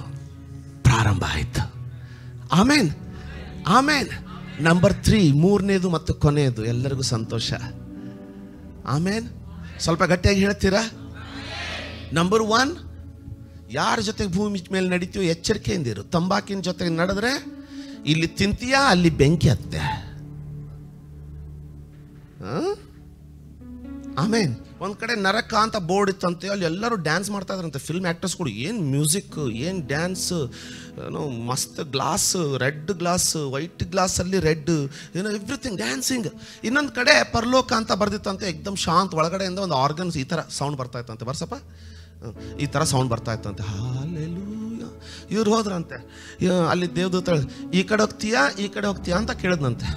ಪ್ರಾರಂಭ ಆಯಿತು. ಆಮೇನ್, ಆಮೇನ್. ನಂಬರ್ 3, ಮೂರನೇದು ಮತ್ತು ಕೊನೆಯದು, ಎಲ್ಲರಿಗೂ ಸಂತೋಷ. ಆಮೇನ್. ಸ್ವಲ್ಪ ಗಟ್ಟಿಯಾಗಿ ಹೇಳ್ತೀರಾ? ನಂಬರ್ 1, ಯಾರ ಜೊತೆಗೆ ಭೂಮಿ ಮೇಲೆ ನಡೀತೀವೋ ಎಚ್ಚರಿಕೆಯಿಂದಿರು. ತಂಬಾಕಿನ ಜೊತೆಗೆ ನಡೆದ್ರೆ ಇಲ್ಲಿ ತಿಂತೀಯಾ, ಅಲ್ಲಿ ಬೆಂಕಿ ಹತ್ತೆ. ಆಮೇನ್. ಒಂದು ಕಡೆ ನರಕ ಅಂತ ಬೋರ್ಡ್ ಇತ್ತಂತೆ, ಅಲ್ಲಿ ಎಲ್ಲರೂ ಡ್ಯಾನ್ಸ್ ಮಾಡ್ತಾ ಇದ್ರಂತೆ, ಫಿಲ್ಮ್ ಆ್ಯಕ್ಟರ್ಸ್ಗಳು. ಏನು ಮ್ಯೂಸಿಕ್, ಏನು ಡ್ಯಾನ್ಸ್, ಏನೋ ಮಸ್ತ್ ಗ್ಲಾಸ್, ರೆಡ್ ಗ್ಲಾಸ್, ವೈಟ್ ಗ್ಲಾಸಲ್ಲಿ ರೆಡ್, ಏನೋ ಎವ್ರಿಥಿಂಗ್ ಡ್ಯಾನ್ಸಿಂಗ್. ಇನ್ನೊಂದು ಕಡೆ ಪರಲೋಕ ಅಂತ ಬರ್ದಿತ್ತಂತೆ, ಎಕ್ದಮ್ ಶಾಂತ್. ಒಳಗಡೆಯಿಂದ ಒಂದು ಆರ್ಗನ್ಸ್ ಈ ಥರ ಸೌಂಡ್ ಬರ್ತಾ ಇತ್ತಂತೆ, ಬರ್ಸಪ್ಪ, ಈ ಥರ ಸೌಂಡ್ ಬರ್ತಾ ಇತ್ತಂತೆ. ಹಾಲೆಲೂಯಾ. ಇವ್ರು ಹೋದ್ರಂತೆ, ಅಲ್ಲಿ ದೇವದೂತ ಈ ಕಡೆ ಹೋಗ್ತೀಯಾ ಅಂತ ಕೇಳಿದ್ನಂತೆ.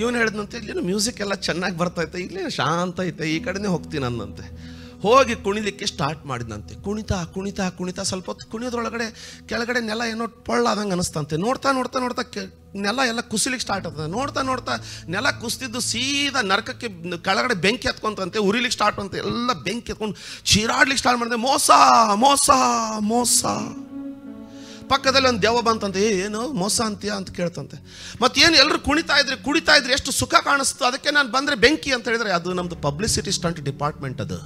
ಇವನು ಹೇಳಿದ್ನಂತೆ, ಇಲ್ಲೇನು ಮ್ಯೂಸಿಕ್ ಎಲ್ಲ ಚೆನ್ನಾಗಿ ಬರ್ತೈತೆ, ಇಲ್ಲೇ ಶಾಂತ ಐತೆ, ಈ ಕಡೆನೇ ಹೋಗ್ತೀನಿ ಅಂದಂತೆ. ಹೋಗಿ ಕುಣಿಲಿಕ್ಕೆ ಸ್ಟಾರ್ಟ್ ಮಾಡಿದಂತೆ. ಕುಣಿತಾ ಸ್ವಲ್ಪ ಹೊತ್ತು ಕುಣಿಯೋದ್ರೊಳಗಡೆ ಕೆಳಗಡೆ ನೆಲ ಏನೋ ಪೊಳ್ಳಾದಂಗೆ ಅನಿಸ್ತಂತೆ. ನೋಡ್ತಾ ನೆಲ ಎಲ್ಲ ಕುಸಿಲಿಕ್ಕೆ ಸ್ಟಾರ್ಟ್ ಆಗ್ತದೆ. ನೋಡ್ತಾ ನೆಲ ಕುಸಿದಿದ್ದು ಸೀದಾ ನರಕಕ್ಕೆ ಕೆಳಗಡೆ ಬೆಂಕಿ ಹತ್ಕೊಂತಂತೆ, ಉರಿಲಿಕ್ಕೆ ಸ್ಟಾರ್ಟ್ ಅಂತ ಎಲ್ಲ ಬೆಂಕಿ ಹತ್ಕೊಂಡು ಚೀರಾಡ್ಲಿಕ್ಕೆ ಸ್ಟಾರ್ಟ್ ಮಾಡಿದೆ. ಮೋಸ. ಪಕ್ಕದಲ್ಲಿ ಒಂದು ದೆವ್ವ ಬಂತಂತೆ, ಏನು ಮೋಸ ಅಂತೀಯ ಅಂತ ಕೇಳ್ತಂತೆ. ಮತ್ತೇನು ಎಲ್ಲರೂ ಕುಣಿತಾ ಇದ್ರಿ, ಎಷ್ಟು ಸುಖ ಕಾಣಿಸ್ತು, ಅದಕ್ಕೆ ನಾನು ಬಂದರೆ ಬೆಂಕಿ ಅಂತ ಹೇಳಿದ್ರೆ, ಅದು ನಮ್ಮದು ಪಬ್ಲಿಸಿಟಿ ಸ್ಟಂಟ್ ಡಿಪಾರ್ಟ್ಮೆಂಟ್. ಅದು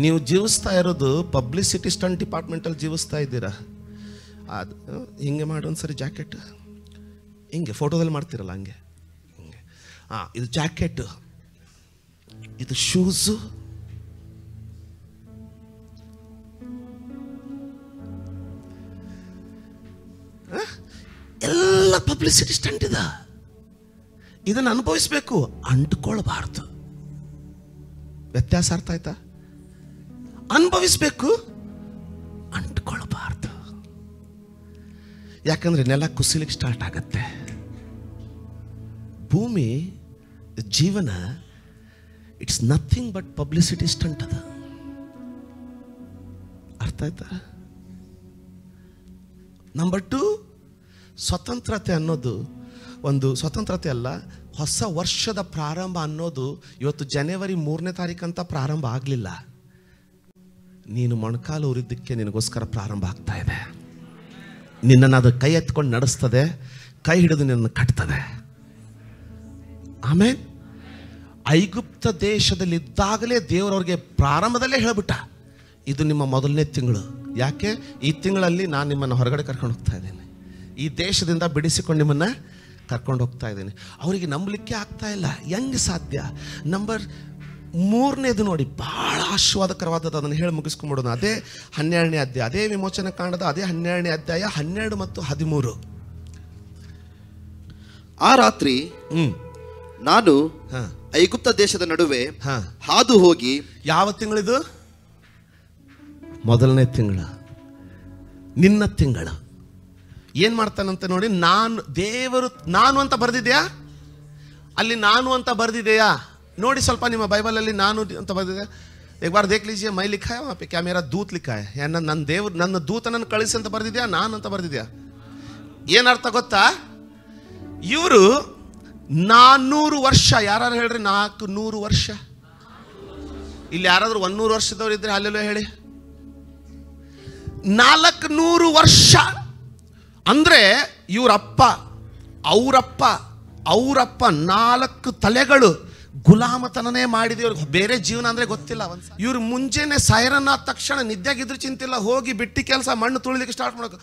ನೀವು ಜೀವಿಸ್ತಾ ಇರೋದು ಪಬ್ಲಿಸಿಟಿ ಸ್ಟಂಟ್ ಡಿಪಾರ್ಟ್ಮೆಂಟಲ್ಲಿ ಜೀವಿಸ್ತಾ ಇದ್ದೀರಾ. ಅದು ಹಿಂಗೆ ಮಾಡಿ ಒಂದ್ಸರಿ ಜಾಕೆಟ್ ಹಿಂಗೆ ಫೋಟೋದಲ್ಲಿ ಮಾಡ್ತಿರಲ್ಲ ಹಂಗೆ. ಇದು ಜಾಕೆಟ್, ಇದು ಶೂಸು, ಎಲ್ಲ ಪಬ್ಲಿಸಿಟಿ ಸ್ಟಂಟ್ ಇದೆ. ಇದನ್ನು ಅನುಭವಿಸ್ಬೇಕು, ಅಂಟ್ಕೊಳ್ಬಾರ್ದು. ವ್ಯತ್ಯಾಸ ಅರ್ಥ ಆಯ್ತಾ? ಅನುಭವಿಸ್ಬೇಕು, ಅಂಟ್ಕೊಳ್ಬಾರ್ದು. ಯಾಕಂದ್ರೆ ನೆಲ ಕುಸಿಲಿಕ್ಕೆ ಸ್ಟಾರ್ಟ್ ಆಗತ್ತೆ. ಭೂಮಿ, ಜೀವನ, it's nothing but publicity stunt. ಅದ ಅರ್ಥ ಗೊತ್ತಾಯ್ತಾ? ನಂಬರ್ 2, ಸ್ವತಂತ್ರತೆ ಅನ್ನೋದು ಒಂದು ಸ್ವತಂತ್ರತೆ ಅಲ್ಲ, ಹೊಸ ವರ್ಷದ ಪ್ರಾರಂಭ ಅನ್ನೋದು ಇವತ್ತು ಜನವರಿ 3ನೇ ತಾರೀಕಂತ ಪ್ರಾರಂಭ ಆಗಲಿಲ್ಲ. ನೀನು ಮೊಣಕಾಲು ಊರಿದ್ದಕ್ಕೆ ನಿನಗೋಸ್ಕರ ಪ್ರಾರಂಭ ಆಗ್ತಾ ಇದೆ. ನಿನ್ನನ್ನು ಅದು ಕೈ ಎತ್ಕೊಂಡು ನಡೆಸ್ತದೆ, ಕೈ ಹಿಡಿದು ನಿನ್ನನ್ನು ಕಟ್ತದೆ. ಆಮೇಲೆ ಐಗುಪ್ತ ದೇಶದಲ್ಲಿದ್ದಾಗಲೇ ದೇವರವ್ರಿಗೆ ಪ್ರಾರಂಭದಲ್ಲೇ ಹೇಳ್ಬಿಟ್ಟ, ಇದು ನಿಮ್ಮ ಮೊದಲನೇ ತಿಂಗಳು. ಯಾಕೆ? ಈ ತಿಂಗಳಲ್ಲಿ ನಾನು ನಿಮ್ಮನ್ನು ಹೊರಗಡೆ ಕರ್ಕೊಂಡು ಹೋಗ್ತಾ ಇದ್ದೇನೆ, ಈ ದೇಶದಿಂದ ಬಿಡಿಸಿಕೊಂಡು ನಿಮ್ಮನ್ನು ಕರ್ಕೊಂಡು ಹೋಗ್ತಾ ಇದ್ದೀನಿ. ಅವರಿಗೆ ನಂಬಲಿಕ್ಕೆ ಆಗ್ತಾ ಇಲ್ಲ. ಹೆಂಗೆ ಸಾಧ್ಯ? ನಂಬರ್ 3ನೇದು ನೋಡಿ, ಭಾಳ ಆಶೀರ್ವಾದಕರವಾದದ್ದು. ಅದನ್ನು ಹೇಳಿ ಮುಗಿಸ್ಕೊಂಡ್ಬಿಡೋಣ. ಅದೇ 12ನೇ ಅಧ್ಯಾಯ, ಅದೇ ವಿಮೋಚನೆ ಕಾಂಡದ ಅದೇ 12ನೇ ಅಧ್ಯಾಯ 12 ಮತ್ತು 13. ಆ ರಾತ್ರಿ ನಾನು ಐಗುಪ್ತ ದೇಶದ ನಡುವೆ ಹಾದು ಹೋಗಿ. ಯಾವ ತಿಂಗಳಿದು? ಮೊದಲನೇ ತಿಂಗಳು, ನಿನ್ನ ತಿಂಗಳು. ಏನು ಮಾಡ್ತಾನಂತ ನೋಡಿ, ದೇವರು ನಾನು ಅಂತ ಬರೆದಿದೆಯಾ? ಅಲ್ಲಿ ನಾನು ಅಂತ ಬರೆದಿದೆಯಾ ನೋಡಿ ಸ್ವಲ್ಪ ನಿಮ್ಮ ಬೈಬಲಲ್ಲಿ. ನಾನು ಅಂತ ಬರೆದಿದೆ. एक बार देख लीजिए, मैं लिखा है वहाँ पे, क्या मेरा दूत लिखा है? या ನನ್ನ ದೇವರು ನನ್ನ ದೂತನನ್ನು ಕಳಿಸಿ ಅಂತ ಬರೆದಿದೆಯಾ, ನಾನು ಅಂತ ಬರೆದಿದೆಯಾ? ಏನರ್ಥ ಗೊತ್ತಾ? ಇವರು 400 ವರ್ಷ, ಯಾರು ಹೇಳ್ರಿ 400 ವರ್ಷ. ಇಲ್ಲಿ ಯಾರಾದ್ರೂ 100 ವರ್ಷದವ್ರು ಇದ್ರೆ ಅಲ್ಲೆಲ್ಲೋ ಹೇಳಿ. 400 ವರ್ಷ ಅಂದ್ರೆ ಇವರಪ್ಪ ಅವರಪ್ಪ 4 ತಲೆಗಳು ಗುಲಾಮತನನೇ ಮಾಡಿದೆ. ಇವ್ರಿಗೆ ಬೇರೆ ಜೀವನ ಅಂದ್ರೆ ಗೊತ್ತಿಲ್ಲ. ಇವ್ರು ಮುಂಜಾನೆ ಸೈರನ್ ಆದ ತಕ್ಷಣ ನಿದ್ದೆಗಿದ್ರು ಚಿಂತಿಲ್ಲ, ಹೋಗಿ ಬಿಟ್ಟಿ ಕೆಲಸ ಮಣ್ಣು ತುಳಿಲಿಕ್ಕೆ ಸ್ಟಾರ್ಟ್ ಮಾಡೋದು.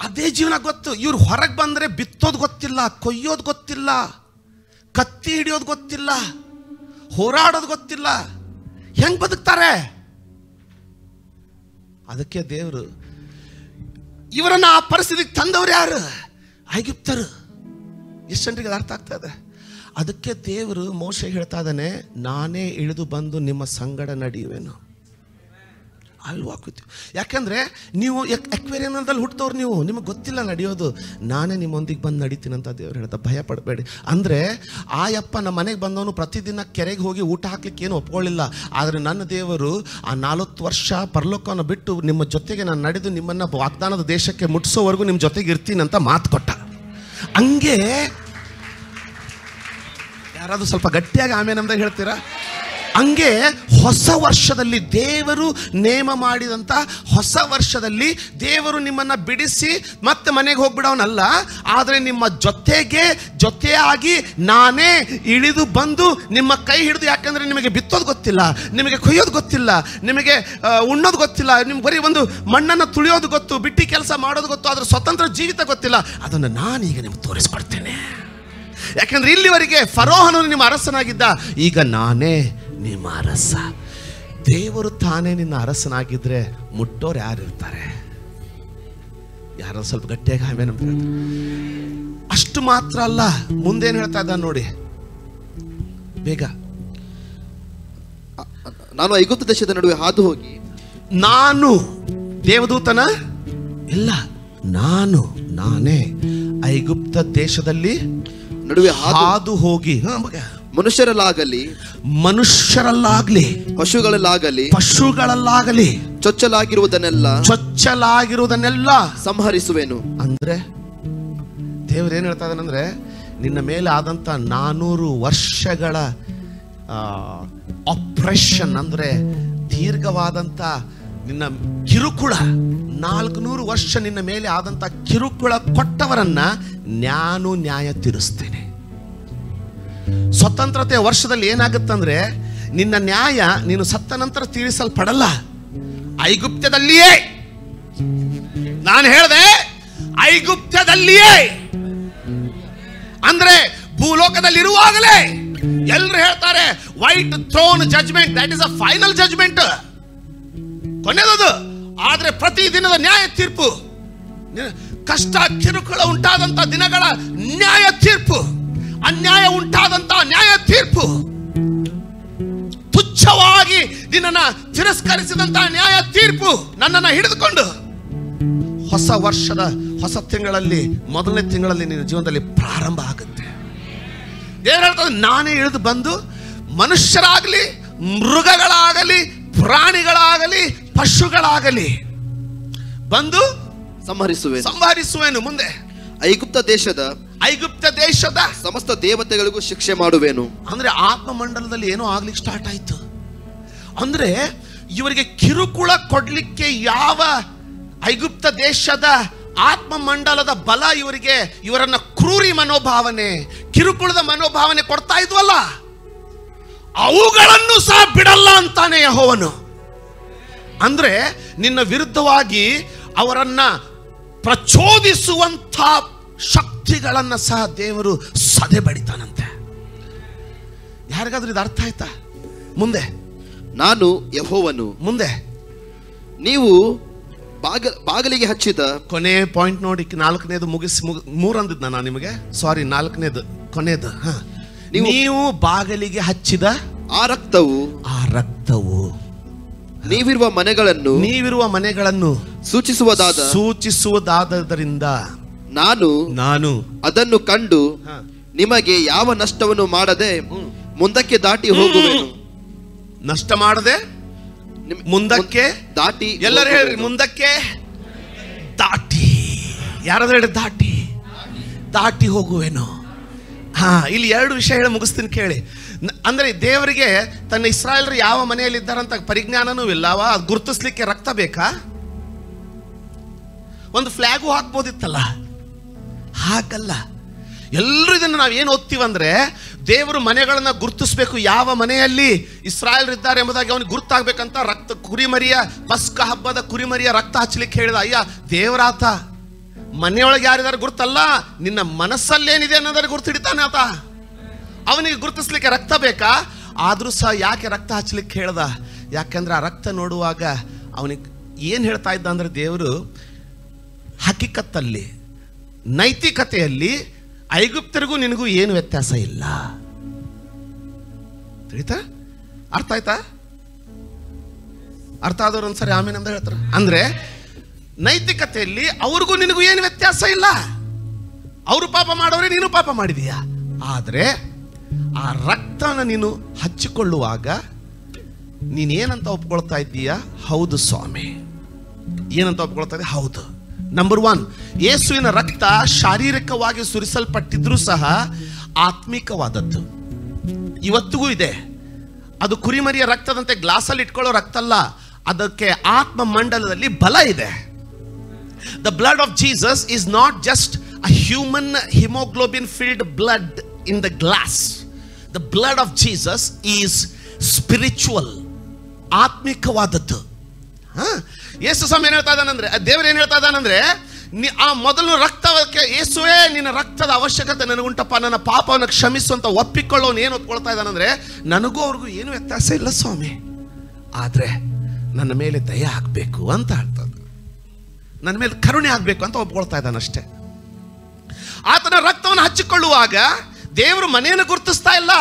ಅದೇ ಜೀವನ ಗೊತ್ತು. ಇವ್ರು ಹೊರಗೆ ಬಂದ್ರೆ ಬಿತ್ತೋದು ಗೊತ್ತಿಲ್ಲ, ಕೊಯ್ಯೋದು ಗೊತ್ತಿಲ್ಲ, ಕತ್ತಿ ಹಿಡಿಯೋದು ಗೊತ್ತಿಲ್ಲ, ಹೋರಾಡೋದು ಗೊತ್ತಿಲ್ಲ. ಹೆಂಗ್ ಬದುಕ್ತಾರೆ? ಅದಕ್ಕೆ ದೇವರು ಇವರನ್ನ ಆ ಪರಿಸ್ಥಿತಿಗೆ ತಂದವರು ಯಾರು? ಐಗುಪ್ತರು. ಎಷ್ಟು ಜನರಿಗೆ ಅರ್ಥ ಆಗ್ತಾ ಇದೆ? ಅದಕ್ಕೆ ದೇವರು ಮೋಶೆಗೆ ಹೇಳ್ತಾ ಇದ್ದಾನೆ, ನಾನೇ ಇಳಿದು ಬಂದು ನಿಮ್ಮ ಸಂಗಡ ನಡೆಯುವೆನು. ಅಲ್ವಾ? ಯಾಕಂದ್ರೆ ನೀವು ಎಕ್ವೇರಿಯಂನಲ್ಲಿ ಹುಟ್ಟಿದವ್ರು, ನಿಮಗೆ ಗೊತ್ತಿಲ್ಲ ನಡೆಯೋದು. ನಾನೇ ನಿಮ್ಮೊಂದಿಗೆ ಬಂದು ನಡೀತೀನಿ ಅಂತ ದೇವ್ರು ಹೇಳ್ತಾ. ಭಯ ಪಡಬೇಡಿ. ಅಂದರೆ ಆ ಯಪ್ಪ ನಮ್ಮ ಮನೆಗೆ ಬಂದವನು ಪ್ರತಿದಿನ ಕೆರೆಗೆ ಹೋಗಿ ಊಟ ಹಾಕ್ಲಿಕ್ಕೆ ಏನು ಒಪ್ಕೊಳ್ಳಿಲ್ಲ. ಆದರೆ ನನ್ನ ದೇವರು ಆ 40 ವರ್ಷ ಪರಲೋಕವನ್ನು ಬಿಟ್ಟು ನಿಮ್ಮ ಜೊತೆಗೆ ನಾನು ನಡೆದು ನಿಮ್ಮನ್ನು ವಾಗ್ದಾನದ ದೇಶಕ್ಕೆ ಮುಟ್ಟಿಸೋವರೆಗೂ ನಿಮ್ಮ ಜೊತೆಗೆ ಇರ್ತೀನಿ ಅಂತ ಮಾತು ಕೊಟ್ಟ. ಹಂಗೆ ಯಾರಾದ್ರೂ ಸ್ವಲ್ಪ ಗಟ್ಟಿಯಾಗಿ ಆಮೇಲೆ ನಮ್ದಾಗ ಹೇಳ್ತೀರಾ? ಹಂಗೆ ಹೊಸ ವರ್ಷದಲ್ಲಿ ದೇವರು ನೇಮ ಮಾಡಿದಂಥ ಹೊಸ ವರ್ಷದಲ್ಲಿ ದೇವರು ನಿಮ್ಮನ್ನು ಬಿಡಿಸಿ ಮತ್ತೆ ಮನೆಗೆ ಹೋಗ್ಬಿಡೋನಲ್ಲ, ಆದರೆ ನಿಮ್ಮ ಜೊತೆಯಾಗಿ ನಾನೇ ಇಳಿದು ಬಂದು ನಿಮ್ಮ ಕೈ ಹಿಡಿದು. ಯಾಕಂದರೆ ನಿಮಗೆ ಬಿತ್ತೋದು ಗೊತ್ತಿಲ್ಲ, ನಿಮಗೆ ಕೊಯ್ಯೋದು ಗೊತ್ತಿಲ್ಲ, ನಿಮಗೆ ಉಣ್ಣೋದು ಗೊತ್ತಿಲ್ಲ, ನಿಮ್ಗೆ ಬರೀ ಒಂದು ಮಣ್ಣನ್ನು ತುಳಿಯೋದು ಗೊತ್ತು, ಬಿಟ್ಟಿ ಕೆಲಸ ಮಾಡೋದು ಗೊತ್ತು, ಆದರೆ ಸ್ವತಂತ್ರ ಜೀವಿತ ಗೊತ್ತಿಲ್ಲ. ಅದನ್ನು ನಾನೀಗ ನಿಮ್ಗೆ ತೋರಿಸ್ಕೊಡ್ತೇನೆ. ಯಾಕಂದ್ರೆ ಇಲ್ಲಿವರೆಗೆ ಫರೋಹನು ನಿಮ್ಮ ಅರಸನಾಗಿದ್ದ, ಈಗ ನಾನೇ ನಿಮ್ಮ ಅರಸ. ದೇವರು ತಾನೇ ನಿನ್ನ ಅರಸನಾಗಿದ್ರೆ ಮುಟ್ಟೋರು ಯಾರು ಇರ್ತಾರೆ? ಯಾರೋ ಸ್ವಲ್ಪ ಗಟ್ಟಿಯಾಗಿ ಆಮೇಲೆ ಅಷ್ಟು ಮಾತ್ರ ಅಲ್ಲ, ಮುಂದೇನು ಹೇಳ್ತಾ ಇದ್ದ ನೋಡಿ ಬೇಗ. ನಾನು ಐಗುಪ್ತ ದೇಶದ ನಡುವೆ ಹಾದು ಹೋಗಿ. ನಾನು ದೇವದೂತನ ಇಲ್ಲ, ನಾನೇ ಐಗುಪ್ತ ದೇಶದಲ್ಲಿ ನಡುವೆ ಹಾದು ಹೋಗಿ. ಮನುಷ್ಯರಲ್ಲಾಗಲಿ ಪಶುಗಳಲ್ಲಾಗಲಿ ಚೊಚ್ಚಲಾಗಿರುವುದನ್ನೆಲ್ಲ ಸಂಹರಿಸುವೆನು. ಅಂದ್ರೆ ದೇವ್ರು ಏನ್ ಹೇಳ್ತಾ ಇದ್ದಾನಂದ್ರೆ, ನಿನ್ನ ಮೇಲೆ ಆದಂತ 400 ವರ್ಷಗಳ ಆಪರೇಷನ್ ಅಂದ್ರೆ ದೀರ್ಘವಾದಂತ ನಿನ್ನ ಕಿರುಕುಳ, 400 ವರ್ಷ ನಿನ್ನ ಮೇಲೆ ಆದಂತ ಕಿರುಕುಳ ಕೊಟ್ಟವರನ್ನ ನಾನು ನ್ಯಾಯ ತೀರಿಸ್ತೇನೆ. ಸ್ವತಂತ್ರತೆ ವರ್ಷದಲ್ಲಿ ಏನಾಗುತ್ತಂದ್ರೆ, ನಿನ್ನ ನ್ಯಾಯ ನೀನು ಸತ್ತ ನಂತರ ತೀರಿಸಲ್ಪಡಲ್ಲ, ಐಗುಪ್ತದಲ್ಲಿಯೇ. ನಾನು ಹೇಳಿದೆ ಐಗುಪ್ತದಲ್ಲಿಯೇ ಅಂದ್ರೆ ಭೂಲೋಕದಲ್ಲಿರುವಾಗಲೇ. ಎಲ್ಲರೂ ಹೇಳ್ತಾರೆ white throne judgment, that is a final judgment, ಕೊನೆಯದು. ಆದ್ರೆ ಪ್ರತಿ ದಿನದ ನ್ಯಾಯ ತೀರ್ಪು, ಕಷ್ಟ ಕಿರುಕುಳ ಉಂಟಾದಂತ ದಿನಗಳ ನ್ಯಾಯ ತೀರ್ಪು, ಅನ್ಯಾಯ ಉಂಟಾದಂತ ನ್ಯಾಯ ತೀರ್ಪು, ತುಚ್ಛವಾಗಿ ನಿನ್ನನ್ನು ತಿರಸ್ಕರಿಸಿದಂತ ನ್ಯಾಯ ತೀರ್ಪು ನನ್ನನ್ನು ಹಿಡಿದುಕೊಂಡು ಹೊಸ ವರ್ಷದ ಹೊಸ ತಿಂಗಳಲ್ಲಿ, ಮೊದಲನೇ ತಿಂಗಳಲ್ಲಿ ನಿನ್ನ ಜೀವನದಲ್ಲಿ ಪ್ರಾರಂಭ ಆಗುತ್ತೆ. ದೇವರು ಹೇಳ್ತಾರೆ, ನಾನೇ ಇಳಿದು ಬಂದು ಮನುಷ್ಯರಾಗಲಿ, ಮೃಗಗಳಾಗಲಿ, ಪ್ರಾಣಿಗಳಾಗಲಿ, ಪಶುಗಳಾಗಲಿ ಬಂದು ಸಂಹರಿಸುವೆನು. ಮುಂದೆ ಐಗುಪ್ತ ದೇಶದ ಸಮಸ್ತ ದೇವತೆಗಳಿಗೂ ಶಿಕ್ಷೆ ಮಾಡುವೆನು. ಅಂದ್ರೆ ಆತ್ಮ ಮಂಡಲದಲ್ಲಿ ಏನೋ ಆಗ್ಲಿಕ್ಕೆ ಸ್ಟಾರ್ಟ್ ಆಯ್ತು. ಅಂದ್ರೆ ಇವರಿಗೆ ಕಿರುಕುಳ ಕೊಡ್ಲಿಕ್ಕೆ ಯಾವ ಐಗುಪ್ತ ದೇಶದ ಆತ್ಮ ಮಂಡಲದ ಬಲ ಇವರನ್ನ ಕ್ರೂರಿ ಮನೋಭಾವನೆ, ಕಿರುಕುಳದ ಮನೋಭಾವನೆ ಕೊಡ್ತಾ ಇದ್ವಲ್ಲ, ಅವುಗಳನ್ನು ಸಹ ಬಿಡಲ್ಲ ಅಂತಾನೆ ಯೆಹೋವನು. ಅಂದ್ರೆ ನಿನ್ನ ವಿರುದ್ಧವಾಗಿ ಅವರನ್ನ ಪ್ರಚೋದಿಸುವಂತ ಶಕ್ತಿಗಳನ್ನ ಸಹ ದೇವರು ಸದೆ ಬಡಿತಾನಂತೆ. ಯಾರಿಗಾದ್ರೂ ಇದು ಅರ್ಥ ಆಯ್ತಾ? ಮುಂದೆ ನಾನು ಯೆಹೋವನು. ಮುಂದೆ ನೀವು ಬಾಗಿಲಿಗೆ ಹಚ್ಚಿದ ಕೊನೆ ಪಾಯಿಂಟ್ ನೋಡಿ, 4ನೇದು ಮುಗಿಸಿ 3 ಅಂದಿದ್ದ ನಾನು ನಿಮಗೆ, ಸಾರಿ 4ನೇದು ಕೊನೆದು. ನೀವು ಬಾಗಿಲಿಗೆ ಹಚ್ಚಿದ ಆ ರಕ್ತವು ನೀವಿರುವ ಮನೆಗಳನ್ನು ಸೂಚಿಸುವುದಾದ್ದರಿಂದ ನಾನು ಅದನ್ನು ಕಂಡು ನಿಮಗೆ ಯಾವ ನಷ್ಟವನ್ನು ಮಾಡದೆ ಮುಂದಕ್ಕೆ ದಾಟಿ ಹೋಗುವೆನು. ನಷ್ಟ ಮಾಡದೆ ಮುಂದಕ್ಕೆ ದಾಟಿ. ಎಲ್ಲರೂ ಹೇಳ್ರಿ, ಮುಂದಕ್ಕೆ ದಾಟಿ. ಯಾರಾದ್ರೂ ಹೇಳಿ, ದಾಟಿ ಹೋಗುವೆನು. ಇಲ್ಲಿ 2 ವಿಷಯ ಹೇಳಿ ಮುಗಿಸ್ತೀನಿ ಕೇಳಿ. ಅಂದ್ರೆ ದೇವರಿಗೆ ತನ್ನ ಇಸ್ರಾಯೇಲರು ಯಾವ ಮನೆಯಲ್ಲಿ ಇದ್ದಾರಂತ ಪರಿಜ್ಞಾನನೂ ಇಲ್ಲವ, ಗುರುತಿಸ್ಲಿಕ್ಕೆ ರಕ್ತ ಬೇಕಾ? ಒಂದು ಫ್ಲಾಗು ಹಾಕ್ಬೋದಿತ್ತಲ್ಲ, ಹಾಗಲ್ಲ. ಎಲ್ಲರೂ ಇದನ್ನು ನಾವು ಏನು ಓದ್ತೀವಂದ್ರೆ, ದೇವರು ಮನೆಗಳನ್ನ ಗುರುತಿಸ್ಬೇಕು, ಯಾವ ಮನೆಯಲ್ಲಿ ಇಸ್ರಾಯೇಲರು ಇದ್ದಾರೆ ಎಂಬುದಾಗಿ ಅವನಿಗೆ ಗುರುತಾಗಬೇಕಂತ ರಕ್ತ ಕುರಿಮರಿಯ ಪಸ್ಕ ಹಬ್ಬದ ಕುರಿಮರಿಯ ರಕ್ತ ಹಚ್ಚಲಿಕ್ಕೆ ಹೇಳಿದ. ಅಯ್ಯ ದೇವರಾತ ಮನೆಯೊಳಗೆ ಯಾರಿದ್ದಾರೆ ಗುರುತಲ್ಲ, ನಿನ್ನ ಮನಸ್ಸಲ್ಲೇನಿದೆ ಅನ್ನೋದರ ಗುರುತು ಹಿಡಿತಾನೆ ಆತ. ಅವನಿಗೆ ಗುರುತಿಸ್ಲಿಕ್ಕೆ ರಕ್ತ ಬೇಕಾ? ಆದ್ರೂ ಸಹ ಯಾಕೆ ರಕ್ತ ಹಚ್ಚಲಿಕ್ಕೆ ಹೇಳ್ದ? ಯಾಕಂದ್ರೆ ಆ ರಕ್ತ ನೋಡುವಾಗ ಅವನಿಗೆ ಏನು ಹೇಳ್ತಾ ಇದ್ದ ಅಂದ್ರೆ, ದೇವರು ಹಕಿಕತ್ತಲ್ಲಿ, ನೈತಿಕತೆಯಲ್ಲಿ ಐಗುಪ್ತರಿಗೂ ನಿನಗೂ ಏನು ವ್ಯತ್ಯಾಸ ಇಲ್ಲ. ತಿಳಿತಾ? ಅರ್ಥ ಆಯ್ತಾ? ಅರ್ಥ ಆದವ್ರು ಒಂದ್ಸರಿ ಆಮೇಲೆ ಅಂತ ಹೇಳ್ತಾರೆ. ಅಂದ್ರೆ ನೈತಿಕತೆಯಲ್ಲಿ ಅವ್ರಿಗೂ ನಿನಗೂ ಏನು ವ್ಯತ್ಯಾಸ ಇಲ್ಲ. ಅವರು ಪಾಪ ಮಾಡೋರೆ, ನೀನು ಪಾಪ ಮಾಡಿದೀಯಾ. ಆದ್ರೆ ಆ ರಕ್ತನ ನೀನು ಹಚ್ಚಿಕೊಳ್ಳುವಾಗ ನೀನೇನಂತ ಒಪ್ಕೊಳ್ತಾ ಇದ್ದೀಯಾ? ಹೌದು ಸ್ವಾಮಿ. ಏನಂತ ಒಪ್ಕೊಳ್ತಾ ಇದ್ದೀಯ? ಹೌದು. ನಂಬರ್ 1, ಯೇಸುವಿನ ರಕ್ತ ಶಾರೀರಿಕವಾಗಿ ಸುರಿಸಲ್ಪಟ್ಟಿದ್ರೂ ಸಹ ಆತ್ಮಿಕವಾದದ್ದು ಇವತ್ತಿಗೂ ಇದೆ. ಅದು ಕುರಿಮರಿಯ ರಕ್ತದಂತೆ ಗ್ಲಾಸಲ್ಲಿ ಇಟ್ಕೊಳ್ಳೋ ರಕ್ತ ಅಲ್ಲ, ಅದಕ್ಕೆ ಆತ್ಮ ಮಂಡಲದಲ್ಲಿ ಬಲ ಇದೆ. The blood of Jesus is not just a human hemoglobin filled blood in the glass. The blood of Jesus is spiritual, ಆತ್ಮಿಕವಾದದ್ದು. ಯೇಸು ಸ್ವಾಮಿ ಏನ್ ಹೇಳ್ತಾ ಇದ್ದಾನಂದ್ರೆ, ದೇವರು ಏನ್ ಹೇಳ್ತಾ ಇದ್ದಾನಂದ್ರೆ, ಆ ಮೊದಲು ರಕ್ತಕ್ಕೆ ಯೇಸುವೇ ನಿನ್ನ ರಕ್ತದ ಅವಶ್ಯಕತೆ ನನಗುಂಟಪ್ಪ, ನನ್ನ ಪಾಪವನ್ನು ಕ್ಷಮಿಸುವಂತ ಒಪ್ಪಿಕೊಳ್ಳೋನು ಏನು ಒಪ್ಕೊಳ್ತಾ ಇದ್ದಾನಂದ್ರೆ, ನನಗೂ ಅವ್ರಿಗೂ ಏನು ವ್ಯತ್ಯಾಸ ಇಲ್ಲ ಸ್ವಾಮಿ, ಆದ್ರೆ ನನ್ನ ಮೇಲೆ ದಯ ಆಗ್ಬೇಕು ಅಂತ ಹೇಳ್ತದ, ನನ್ನ ಮೇಲೆ ಕರುಣೆ ಆಗ್ಬೇಕು ಅಂತ ಒಪ್ಕೊಳ್ತಾ ಇದ್ದಾನಷ್ಟೇ. ಆತನ ರಕ್ತವನ್ನು ಹಚ್ಚಿಕೊಳ್ಳುವಾಗ ದೇವರು ಮನೆಯನ್ನು ಗುರುತಿಸ್ತಾ ಇಲ್ಲ,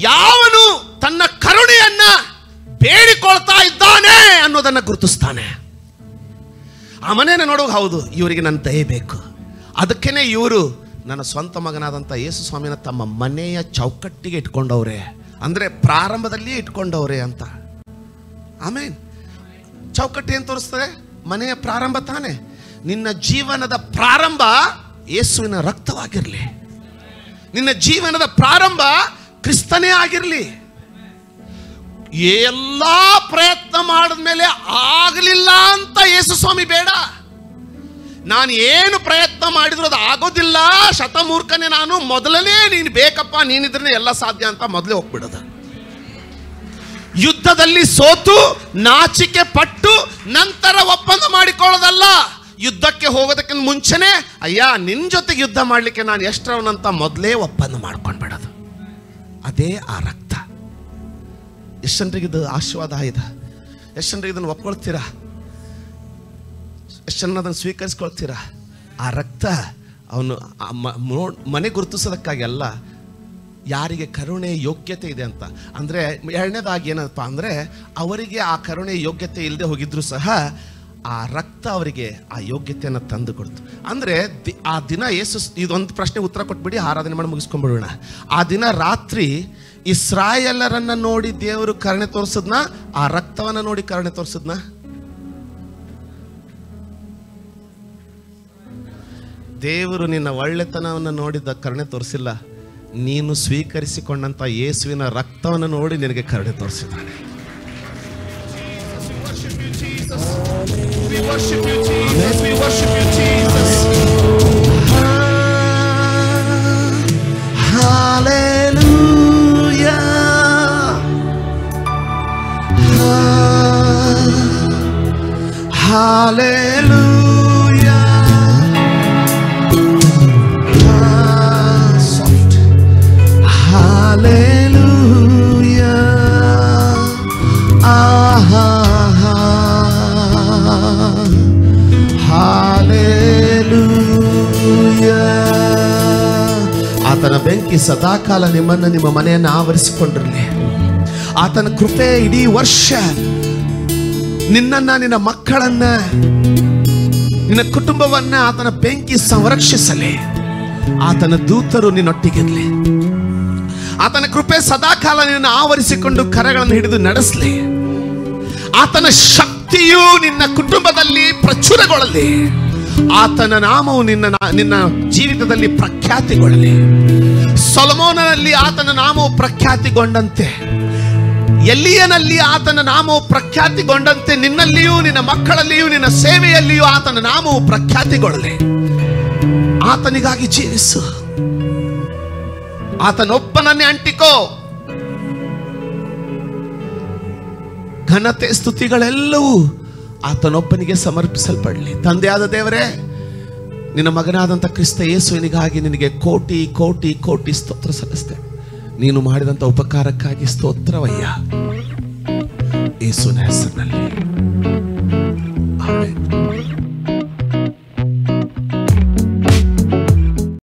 ಯಾವನು ತನ್ನ ಕರುಣೆಯನ್ನ ಬೇಡಿಕೊಳ್ತಾ ಇದ್ದಾನೆ ಅನ್ನೋದನ್ನ ಗುರುತಿಸ್ತಾನೆ. ಆ ಮನೆಯನ್ನು ನೋಡುವಾಗ ಹೌದು ಇವರಿಗೆ ನನ್ನ ದಯೆ ಬೇಕು, ಅದಕ್ಕೇನೆ ಇವರು ನನ್ನ ಸ್ವಂತ ಮಗನಾದಂಥ ಯೇಸು ಸ್ವಾಮಿನ ತಮ್ಮ ಮನೆಯ ಚೌಕಟ್ಟಿಗೆ ಇಟ್ಕೊಂಡವ್ರೆ, ಅಂದ್ರೆ ಪ್ರಾರಂಭದಲ್ಲಿ ಇಟ್ಕೊಂಡವ್ರೆ ಅಂತ. ಆಮೇನ್. ಚೌಕಟ್ಟಿ ಏನು ತೋರಿಸ್ತದೆ? ಮನೆಯ ಪ್ರಾರಂಭ ತಾನೆ. ನಿನ್ನ ಜೀವನದ ಪ್ರಾರಂಭ ಯೇಸುವಿನ ರಕ್ತವಾಗಿರಲಿ, ನಿನ್ನ ಜೀವನದ ಪ್ರಾರಂಭ ಕ್ರಿಸ್ತನೇ ಆಗಿರಲಿ. ಎಲ್ಲಾ ಪ್ರಯತ್ನ ಮಾಡಿದ್ಮೇಲೆ ಆಗಲಿಲ್ಲ ಅಂತ ಯೇಸು ಸ್ವಾಮಿ ಬೇಡ. ನಾನು ಏನು ಪ್ರಯತ್ನ ಮಾಡಿದ್ರು ಅದು ಆಗೋದಿಲ್ಲ, ಶತಮೂರ್ಖನೇ ನಾನು, ಮೊದಲನೇ ನೀನು ಬೇಕಪ್ಪ, ನೀನಿದ್ರೆ ಎಲ್ಲ ಸಾಧ್ಯ ಅಂತ ಮೊದಲೇ ಹೋಗ್ಬಿಡೋದು. ಯುದ್ಧದಲ್ಲಿ ಸೋತು ನಾಚಿಕೆ ಪಟ್ಟು ನಂತರ ಒಪ್ಪಂದ ಮಾಡಿಕೊಳ್ಳೋದಲ್ಲ. ಯುದ್ಧಕ್ಕೆ ಹೋಗೋದಕ್ಕಿಂತ ಮುಂಚೆನೆ ಅಯ್ಯ ನಿನ್ನ ಜೊತೆಗೆ ಯುದ್ಧ ಮಾಡಲಿಕ್ಕೆ ನಾನು ಎಷ್ಟರವನಂತ ಮೊದಲೇ ಒಪ್ಪಂದ ಮಾಡ್ಕೊಂಡ್ಬಿಡೋದು. ಅದೇ ಆ ರಕ್ತ. ಎಷ್ಟು ಜನರಿಗೆ ಇದು ಆಶೀರ್ವಾದ ಇದೆ? ಎಷ್ಟು ಜನರಿಗೆ ಇದನ್ನು ಒಪ್ಕೊಳ್ತೀರಾ? ಎಷ್ಟು ಜನ ಅದನ್ನು ಸ್ವೀಕರಿಸ್ಕೊಳ್ತೀರಾ? ಆ ರಕ್ತ ಅವನು ಮನೆ ಗುರುತಿಸೋದಕ್ಕಾಗಿ ಅಲ್ಲ, ಯಾರಿಗೆ ಕರುಣೆ ಯೋಗ್ಯತೆ ಇದೆ ಅಂತ. ಅಂದರೆ ಎರಡನೇದಾಗಿ ಏನಪ್ಪ ಅಂದರೆ, ಅವರಿಗೆ ಆ ಕರುಣೆ ಯೋಗ್ಯತೆ ಇಲ್ಲದೆ ಹೋಗಿದ್ರು ಸಹ ಆ ರಕ್ತ ಅವರಿಗೆ ಆ ಯೋಗ್ಯತೆಯನ್ನು ತಂದು ಕೊಡ್ತು. ಅಂದರೆ ಆ ದಿನ ಯೇಸು, ಇದೊಂದು ಪ್ರಶ್ನೆ ಉತ್ತರ ಕೊಟ್ಬಿಡಿ, ಆರಾಧನೆ ಮಾಡಿ ಮುಗಿಸ್ಕೊಂಡ್ಬಿಡೋಣ. ಆ ದಿನ ರಾತ್ರಿ ಇಸ್ರಾಯೇಲರನ್ನ ನೋಡಿ ದೇವರು ಕರುಣೆ ತೋರಿಸಿದ್ನ, ಆ ರಕ್ತವನ್ನ ನೋಡಿ ಕರುಣೆ ತೋರಿಸಿದ್ನ? ದೇವರು ನಿನ್ನ ಒಳ್ಳೆತನವನ್ನು ನೋಡಿದ ಕರುಣೆ ತೋರಿಸಿಲ್ಲ, ನೀನು ಸ್ವೀಕರಿಸಿಕೊಂಡಂತ ಯೇಸುವಿನ ರಕ್ತವನ್ನು ನೋಡಿ ನಿನಗೆ ಕರುಣೆ ತೋರಿಸಿದ್ದಾನೆ. We worship you, Jesus. We worship you, Jesus. Hallelujah. Hallelujah. Soft. Hallelujah. ಆತನ ಬೆಂಕಿ ಸದಾಕಾಲ ನಿಮ್ಮನ್ನು, ನಿಮ್ಮ ಮನೆಯನ್ನು ಆವರಿಸಿಕೊಂಡಿರಲಿ. ಆತನ ಕೃಪೆ ಇಡೀ ವರ್ಷ ನಿನ್ನನ್ನ, ನಿನ್ನ ಮಕ್ಕಳನ್ನ, ನಿನ್ನ ಕುಟುಂಬವನ್ನ ಆತನ ಬೆಂಕಿ ಸಂರಕ್ಷಿಸಲಿ. ಆತನ ದೂತರು ನಿನ್ನೊಟ್ಟಿಗಿರಲಿ. ಆತನ ಕೃಪೆ ಸದಾಕಾಲ ನಿನ್ನ ಆವರಿಸಿಕೊಂಡು ಕರಗಳನ್ನು ಹಿಡಿದು ನಡೆಸಲಿ. ಆತನ ಶಕ್ತಿಯು ನಿನ್ನ ಕುಟುಂಬದಲ್ಲಿ ಪ್ರಚುರಗೊಳ್ಳಲಿ. ಆತನ ನಾಮವು ನಿನ್ನ ಜೀವಿತದಲ್ಲಿ ಪ್ರಖ್ಯಾತಿಗೊಳ್ಳಲಿ. ಸೊಲೊಮೋನನಲ್ಲಿ ಆತನ ನಾಮವು ಪ್ರಖ್ಯಾತಿಗೊಂಡಂತೆ, ಎಲಿಯನಲ್ಲಿ ಆತನ ನಾಮವು ಪ್ರಖ್ಯಾತಿಗೊಂಡಂತೆ, ನಿನ್ನಲ್ಲಿಯೂ ನಿನ್ನ ಮಕ್ಕಳಲ್ಲಿಯೂ ನಿನ್ನ ಸೇವೆಯಲ್ಲಿಯೂ ಆತನ ನಾಮವು ಪ್ರಖ್ಯಾತಿಗೊಳ್ಳಲಿ. ಆತನಿಗಾಗಿ ಜೀವಿಸು. ಆತನೊಬ್ಬನನ್ನೇ ಅಂಟಿಕೋ. ಘನತೆ ಸ್ತುತಿಗಳೆಲ್ಲವೂ ಆತನೊಬ್ಬನಿಗೆ ಸಮರ್ಪಿಸಲ್ಪಡಲಿ. ತಂದೆಯಾದ ದೇವರೇ, ನಿನ್ನ ಮಗನಾದಂಥ ಕ್ರಿಸ್ತ ಯೇಸುವಿನಿಗಾಗಿ ನಿನಗೆ ಕೋಟಿ ಕೋಟಿ ಕೋಟಿ ಸ್ತೋತ್ರ ಸಲ್ಲಿಸ್ತೇವೆ. ನೀನು ಮಾಡಿದಂಥ ಉಪಕಾರಕ್ಕಾಗಿ ಸ್ತೋತ್ರವಯ್ಯ, ಯೇಸುವಿನ ಹೆಸರಿನಲ್ಲಿ ಆಮೆನ್.